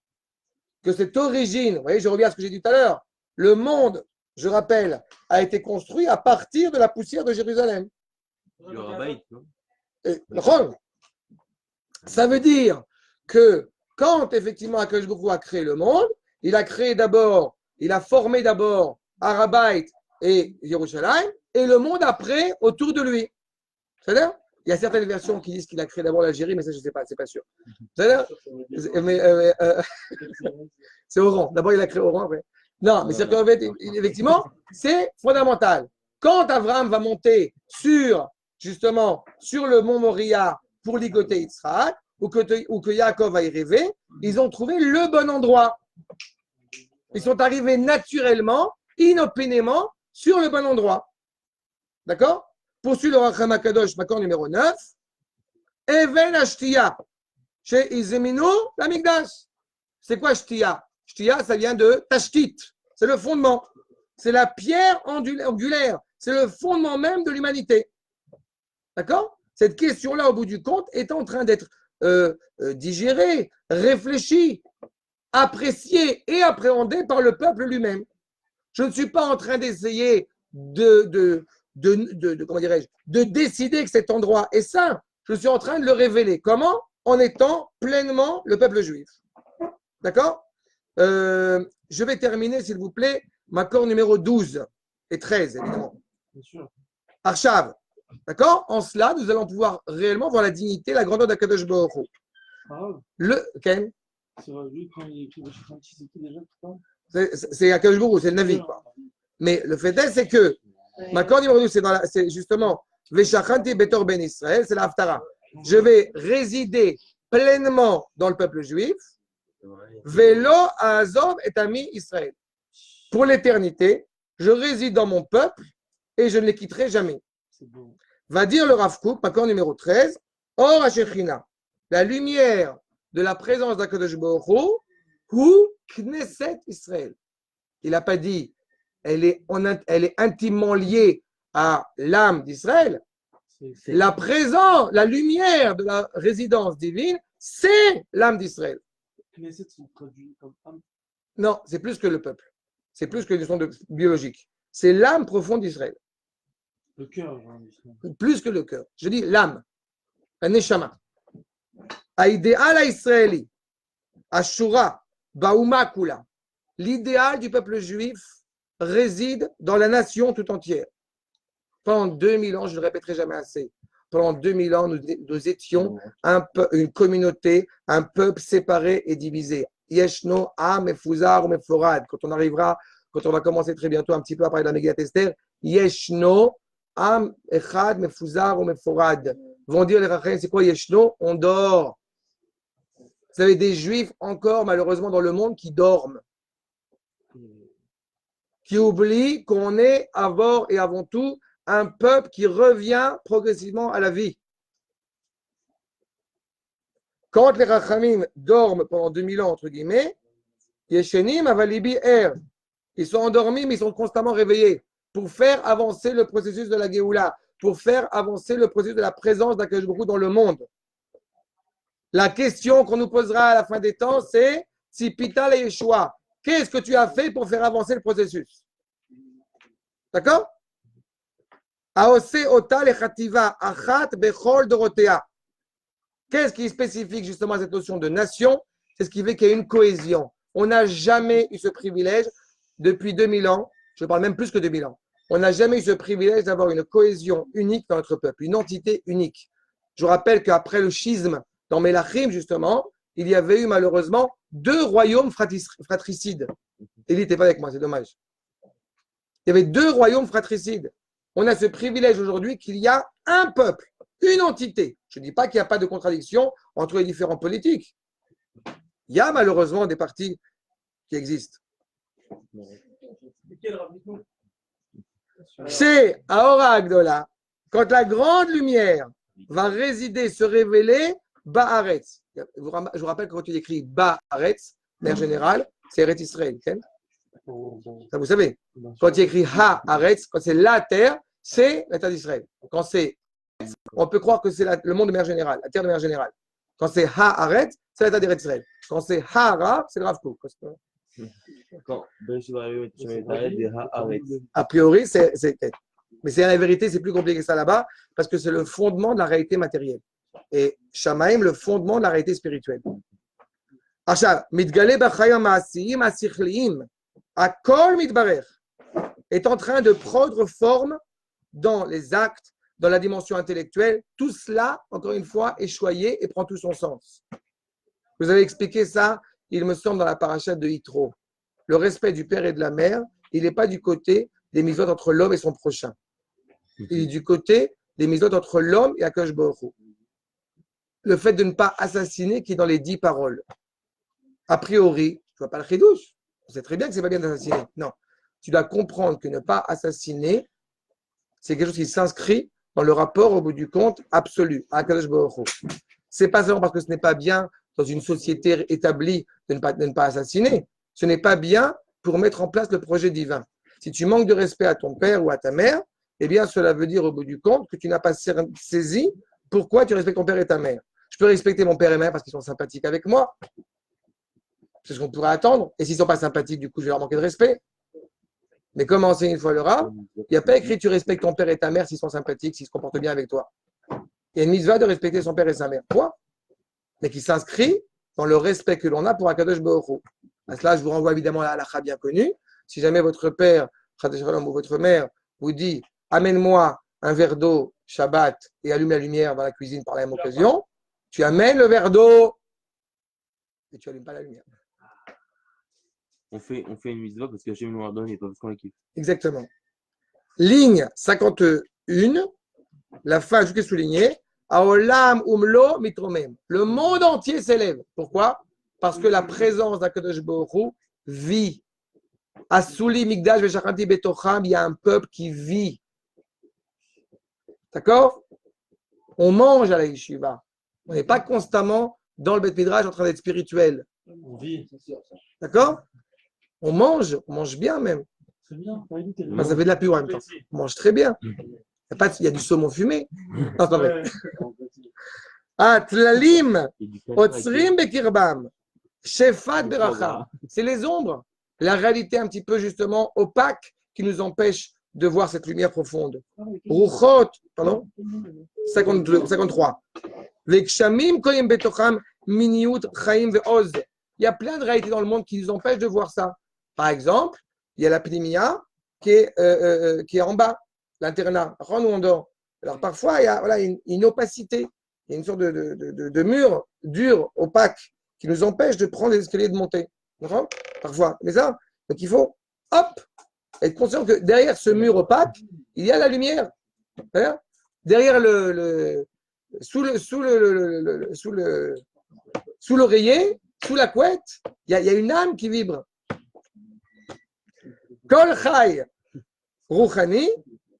que cette origine, vous voyez, je reviens à ce que j'ai dit tout à l'heure, le monde, je rappelle, a été construit à partir de la poussière de Jérusalem. Il y aura Baït, non? Ça veut dire que quand effectivement Akadosh Baruch Hu a créé le monde, il a formé d'abord Arabait et Yerushalayim, et le monde après autour de lui. C'est-à-dire, il y a certaines versions qui disent qu'il a créé d'abord l'Algérie, mais ça, je ne sais pas, c'est pas sûr. C'est-à-dire, c'est Oran. D'abord, il a créé Oran, après. Non, mais c'est effectivement, c'est fondamental. Quand Abraham va monter justement, sur le mont Moria pour ligoter Yitzhak, ou que Yaakov va y rêver, ils ont trouvé le bon endroit. Ils sont arrivés naturellement, inopinément, sur le bon endroit. D'accord? Poursuit le Racham Akadosh, Makor numéro 9. Even Ashtiya, chez Izemino, la Migdash. C'est quoi Shtiya? Shtiya, ça vient de Tashtit. C'est le fondement. C'est la pierre angulaire. C'est le fondement même de l'humanité. D'accord? Cette question-là, au bout du compte, est en train d'être digérée, réfléchie, appréciée et appréhendée par le peuple lui-même. Je ne suis pas en train d'essayer comment dirais-je, de décider que cet endroit est saint. Je suis en train de le révéler. Comment? En étant pleinement le peuple juif. D'accord? Je vais terminer, s'il vous plaît, Makor numéro 12 et 13, évidemment. Bien sûr. Arshav. D'accord? En cela, nous allons pouvoir réellement voir la dignité, la grandeur d'Akadosh Baruch Hu. Ken? C'est vrai, lui, quand il écrit Vachichan, c'est qui déjà tout le temps? C'est Akadosh Baruch Hu, c'est le Navi, quoi. Mais le fait est, c'est que Makor numéro 12, c'est justement Veshachanti Betor Ben Israël, c'est la Haftara. Je vais résider pleinement dans le peuple juif. Velo Azov et Ami Israël. Pour l'éternité, je réside dans mon peuple et je ne les quitterai jamais. Va dire le Rav Kook, Makor numéro 13, Or Hashechina, la lumière de la présence d'Akadosh Baruch Hu, Knesset Israël. Il n'a pas dit elle est intimement liée à l'âme d'Israël. La présence, la lumière de la résidence divine, c'est l'âme d'Israël. Knesset, c'est traduit comme âme. Non, c'est plus que le peuple. C'est plus que une notion biologique. C'est l'âme profonde d'Israël. Le cœur, genre. Plus que le cœur. Je dis l'âme. Un neshama. Aïdéal Israéli. Ashura. Baouma Kula. L'idéal du peuple juif réside dans la nation tout entière. Pendant 2000 ans, je ne le répéterai jamais assez, pendant 2000 ans, nous étions une communauté, un peuple séparé et divisé. Yeshno, Am, Mefuzar, Meforad. Quand on va commencer très bientôt un petit peu à parler de la Megillat Esther, Yeshno, Am, Echad, Mefuzar, Meforad. Vont dire les Rachel, c'est quoi Yeshno? On dort. Vous avez des Juifs encore, malheureusement, dans le monde qui dorment, qui oublient qu'on est d'abord et avant tout un peuple qui revient progressivement à la vie. Quand les Rachamim dorment pendant 2000 ans, entre guillemets, Yeshenim avalibi er. Ils sont endormis, mais ils sont constamment réveillés pour faire avancer le processus de la Géoula, pour faire avancer le processus de la présence d'Akadosh Baruch Hu dans le monde. La question qu'on nous posera à la fin des temps, c'est si Pita et Yeshua, qu'est-ce que tu as fait pour faire avancer le processus? D'accord? Qu'est-ce qui est spécifique justement à cette notion de nation? C'est ce qui fait qu'il y a une cohésion. On n'a jamais eu ce privilège depuis 2000 ans, je parle même plus que 2000 ans, on n'a jamais eu ce privilège d'avoir une cohésion unique dans notre peuple, une entité unique. Je vous rappelle qu'après le schisme dans Mélachim, justement, il y avait eu malheureusement 2 royaumes fratricides. Il n'était pas avec moi, c'est dommage. Il y avait 2 royaumes fratricides. On a ce privilège aujourd'hui qu'il y a un peuple, une entité. Je ne dis pas qu'il n'y a pas de contradiction entre les différents politiques. Il y a malheureusement des partis qui existent. C'est Aora Agdola, quand la grande lumière va résider, se révéler, Ba'aretz. Je vous rappelle que quand il écrit Ba'aretz, mère générale, c'est Eretz Israël. Ça, vous savez. Quand il écrit Ha'aretz, quand c'est la terre, c'est la terre d'Israël. Quand c'est, on peut croire que c'est le monde de mère générale, la terre de mère générale. Quand c'est Ha'aretz, c'est la terre d'Eretz Israël. Quand c'est Ha'ara, c'est le Rav Kook. A priori, mais c'est la vérité, c'est plus compliqué que ça là-bas, parce que c'est le fondement de la réalité matérielle. Et Shamaim, le fondement de la réalité spirituelle. עכשיו, מתגלה בחיים המעשיים, השכליים, הכל מתברך, est en train de prendre forme dans les actes, dans la dimension intellectuelle. Tout cela, encore une fois, est choyé et prend tout son sens. Vous avez expliqué ça, il me semble, dans la paracha de Yitro. Le respect du père et de la mère, il n'est pas du côté des mitzvot entre l'homme et son prochain. Il est du côté des mitzvot entre l'homme et Akadosh Baruch Hu. Le fait de ne pas assassiner qui est dans les 10 paroles. A priori, tu ne vois pas le chidouche. On sait très bien que ce n'est pas bien d'assassiner. Non. Tu dois comprendre que ne pas assassiner, c'est quelque chose qui s'inscrit dans le rapport, au bout du compte, absolu à Akadosh Baruch Hu. Ce n'est pas seulement parce que ce n'est pas bien dans une société établie de ne pas assassiner. Ce n'est pas bien pour mettre en place le projet divin. Si tu manques de respect à ton père ou à ta mère, eh bien, cela veut dire au bout du compte que tu n'as pas saisi pourquoi tu respectes ton père et ta mère. Je peux respecter mon père et ma mère parce qu'ils sont sympathiques avec moi. C'est ce qu'on pourrait attendre. Et s'ils ne sont pas sympathiques, du coup, je vais leur manquer de respect. Mais comme enseigne une fois le Rav, il n'y a pas écrit tu respectes ton père et ta mère s'ils sont sympathiques, s'ils se comportent bien avec toi. Il y a une mitzvah de respecter son père et sa mère. Point. Mais qui s'inscrit dans le respect que l'on a pour Akadosh Baruch Hu. À cela, je vous renvoie évidemment à la halakha bien connue. Si jamais votre père ou votre mère vous dit amène-moi un verre d'eau Shabbat et allume la lumière dans la cuisine par la même occasion, tu amènes le verre d'eau et tu n'allumes pas la lumière. On fait une mitzvah parce que Hachem nous ordonne et pas parce qu'on la kiffe. Exactement. Ligne 51, la fin, je vais souligner. Aolam umlo mitromem. Le monde entier s'élève. Pourquoi? Parce que la présence d'Akadosh Baruch Hu vit. Asuli Migdash Veshachanti Betocham, il y a un peuple qui vit. D'accord? On mange à la yeshiva. On n'est pas constamment dans le Beth Midrash en train d'être spirituel. On vit. D'accord? On mange bien même. C'est bien. On va éviter le- Enfin, ça fait de la pub en même temps. On mange très bien. Il y a du saumon fumé. Non, c'est pas vrai. Atlalim, Et du pain Otsrim Bekirbam, Shefat Beracha. C'est les ombres. La réalité un petit peu justement opaque qui nous empêche de voir cette lumière profonde. Ruchot, pardon, 53. Vekshamim koyim betocham miniyut chaim ve'oz. Il y a plein de réalités dans le monde qui nous empêchent de voir ça. Par exemple, il y a la pnimia qui est en bas, l'internat, où on dort. Alors parfois, il y a une opacité, il y a une sorte de mur dur, opaque, qui nous empêche de prendre les escaliers et de monter. D'accord? Parfois. Mais ça, donc il faut, hop, être conscient que derrière ce mur opaque, il y a la lumière. Hein? Derrière sous l'oreiller, sous la couette, il y a une âme qui vibre. Kol Chai Rouchani,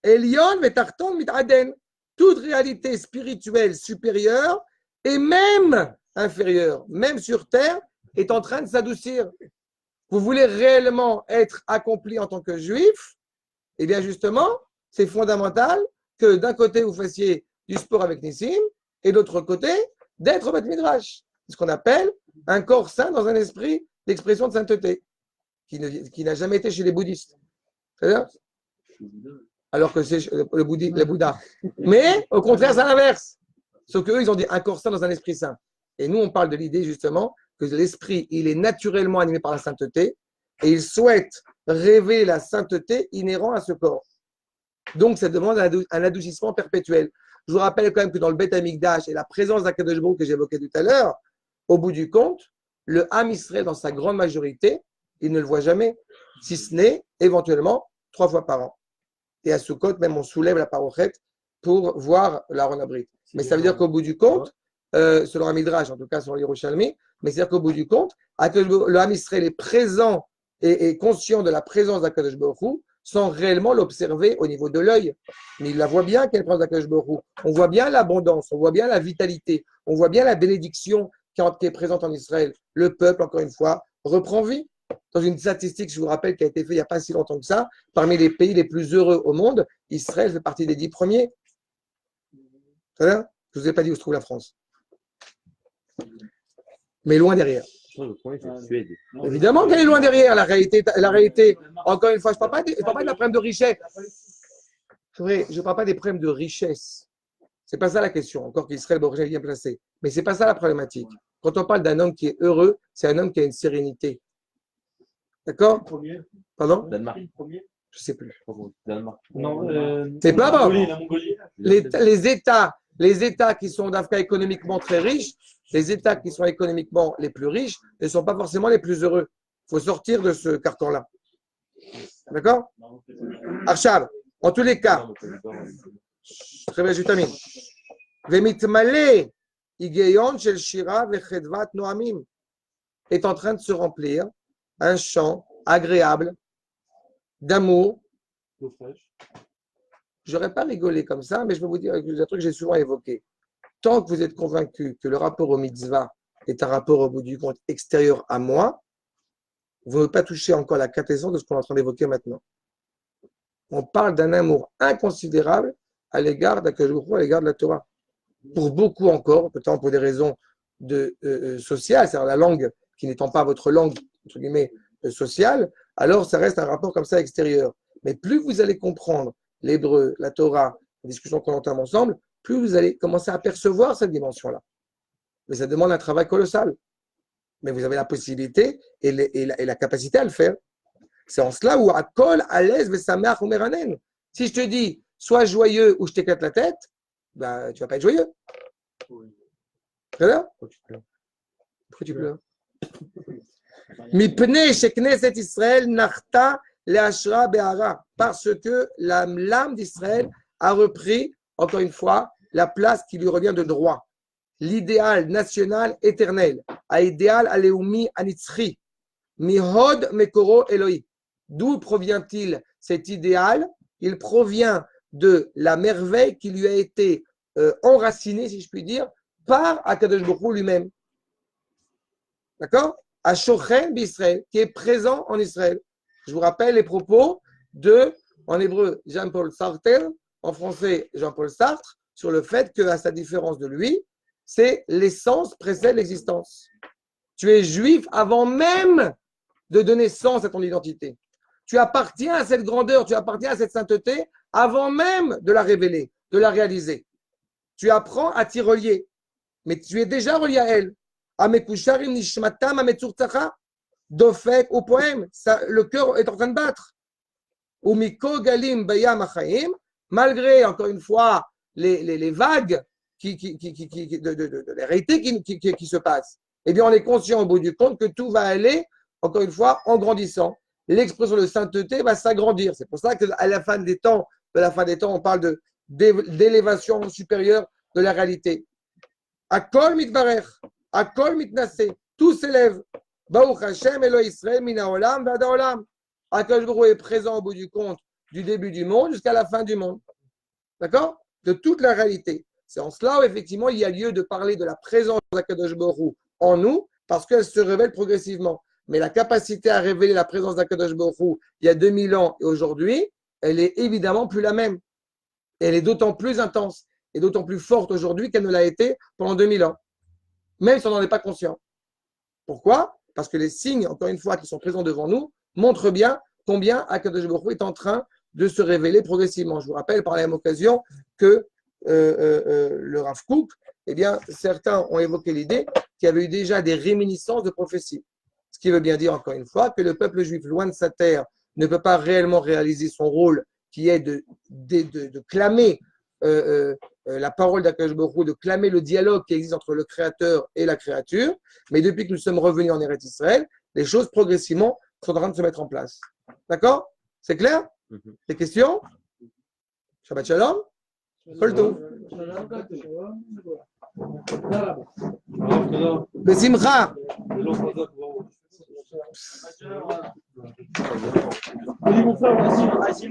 Elion Vetarton Mitaden. Toute réalité spirituelle supérieure et même inférieure, même sur terre, est en train de s'adoucir. Vous voulez réellement être accompli en tant que juif, eh bien justement, c'est fondamental que d'un côté vous fassiez du sport avec Nissim et de l'autre côté d'être au Beth Midrash. C'est ce qu'on appelle un corps saint dans un esprit d'expression de sainteté qui n'a jamais été chez les bouddhistes. C'est-à-dire alors que c'est le Bouddha. Mais au contraire, c'est l'inverse. Sauf qu'eux, ils ont dit un corps saint dans un esprit saint. Et nous, on parle de l'idée justement que l'esprit, il est naturellement animé par la sainteté et il souhaite révéler la sainteté inhérente à ce corps. Donc, ça demande un adoucissement perpétuel. Je vous rappelle quand même que dans le Beth Amikdash et la présence d'Akadosh Baruch Hu que j'évoquais tout à l'heure, au bout du compte, le Ham Israël, dans sa grande majorité, il ne le voit jamais, si ce n'est éventuellement 3 fois par an. Et à Sukkot, même on soulève la parochet pour voir l'Aaron Abrit. Mais ça veut dire qu'au bout du compte, selon un Midrash, en tout cas selon l'Yerushalmi, mais c'est-à-dire qu'au bout du compte, le Ham Israël est présent et conscient de la présence d'Akadosh Baruch Hu sans réellement l'observer au niveau de l'œil. Mais il la voit bien qu'elle prend d'Akadosh Baruch Hu. On voit bien l'abondance, on voit bien la vitalité, on voit bien la bénédiction qui est présente en Israël. Le peuple, encore une fois, reprend vie. Dans une statistique, je vous rappelle, qui a été faite il n'y a pas si longtemps que ça, parmi les pays les plus heureux au monde, Israël fait partie des 10 premiers. Ça va? Je ne vous ai pas dit où se trouve la France. Mais loin derrière. Le premier, c'est Suède. Évidemment qu'elle est loin derrière, la réalité. Encore une fois, je ne parle pas de la problème de richesse. C'est vrai, je ne parle pas des problèmes de richesse. C'est pas ça la question. Encore qu'Israël est bien placé. Mais c'est pas ça la problématique. Quand on parle d'un homme qui est heureux, c'est un homme qui a une sérénité. D'accord? Premier. Pardon? Danemark. Premier. Je sais plus. Danemark. Non, C'est pas bon. La Mongolie. Les États qui sont d'Afrique économiquement très riches, les États qui sont économiquement les plus riches ne sont pas forcément les plus heureux. Il faut sortir de ce carcan-là. D'accord? Arshab, en tous les cas, très bien, je termine. Vemitmale higeyon shel shira vechedvat noamim est en train de se remplir un chant agréable d'amour. Je n'aurais pas rigolé comme ça, mais je vais vous dire un truc que j'ai souvent évoqué. Tant que vous êtes convaincu que le rapport au mitzvah est un rapport au bout du compte extérieur à moi, vous ne pouvez pas toucher encore la quintessence de ce qu'on est en train d'évoquer maintenant. On parle d'un amour inconsidérable à l'égard d'Akadosh Baruch Hu, à l'égard de la Torah. Pour beaucoup encore, peut-être pour des raisons sociales, c'est-à-dire la langue qui n'étant pas votre langue, entre guillemets, sociale, alors ça reste un rapport comme ça extérieur. Mais plus vous allez comprendre l'hébreu, la Torah, la discussion qu'on entame ensemble, plus vous allez commencer à percevoir cette dimension-là. Mais ça demande un travail colossal. Mais vous avez la possibilité et la capacité à le faire. C'est en cela où Akol, à l'aise, mais sa mère, si je te dis, sois joyeux ou je t'éclate la tête, ben, tu ne vas pas être joyeux. Très bien? Pourquoi tu pleures? Mipne shekneset Israël nachta leashra be'ara. Parce que l'âme d'Israël a repris, encore une fois, la place qui lui revient de droit. L'idéal national éternel. L'idéal aleumi anitzri. Mihod mekoro Eloi. D'où provient-il cet idéal? Il provient de la merveille qui lui a été enracinée, si je puis dire, par Akadosh Baruch Hu lui-même. D'accord? Ashochen b'Israël, qui est présent en Israël. Je vous rappelle les propos en hébreu, Jean-Paul Sartre, en français, Jean-Paul Sartre, sur le fait qu'à sa différence de lui, c'est l'essence précède l'existence. Tu es juif avant même de donner sens à ton identité. Tu appartiens à cette grandeur, tu appartiens à cette sainteté avant même de la révéler, de la réaliser. Tu apprends à t'y relier, mais tu es déjà relié à elle. Amekusharim nishmatam ametzurtzacha, dofek au poème, le cœur est en train de battre. Umiko galim bayam achaim, malgré, encore une fois, les vagues de la réalité qui se passent. Eh bien, on est conscient au bout du compte que tout va aller, encore une fois, en grandissant. L'expression de sainteté va s'agrandir. C'est pour ça qu'à la fin des temps, on parle d'élévation supérieure de la réalité. Akol mitbarech, akol mitnaseh, tout s'élève. Baruch Hashem Elo Israël mina olam v'ad haolam. Akadosh Baruch Hu est présent au bout du compte du début du monde jusqu'à la fin du monde. D'accord? De toute la réalité. C'est en cela où effectivement il y a lieu de parler de la présence d'Akadosh Baruch Hu en nous parce qu'elle se révèle progressivement. Mais la capacité à révéler la présence d'Akadosh Baruch Hu il y a 2000 ans et aujourd'hui, elle est évidemment plus la même. Et elle est d'autant plus intense et d'autant plus forte aujourd'hui qu'elle ne l'a été pendant 2000 ans. Même si on n'en est pas conscient. Pourquoi? Parce que les signes, encore une fois, qui sont présents devant nous, montrent bien combien Akadosh Baruch Hu est en train de se révéler progressivement. Je vous rappelle par la même occasion que le Rav Kook, eh bien, certains ont évoqué l'idée qu'il y avait eu déjà des réminiscences de prophéties. Ce qui veut bien dire, encore une fois, que le peuple juif, loin de sa terre, ne peut pas réellement réaliser son rôle qui est de clamer la parole d'Akadosh Baruch Hu, de clamer le dialogue qui existe entre le Créateur et la créature. Mais depuis que nous sommes revenus en Eretz Israël, les choses progressivement sont en train de se mettre en place. D'accord? C'est clair? Des questions? Shabbat Shalom? Kol tov. Besimcha. Oui, mon frère, vas-y.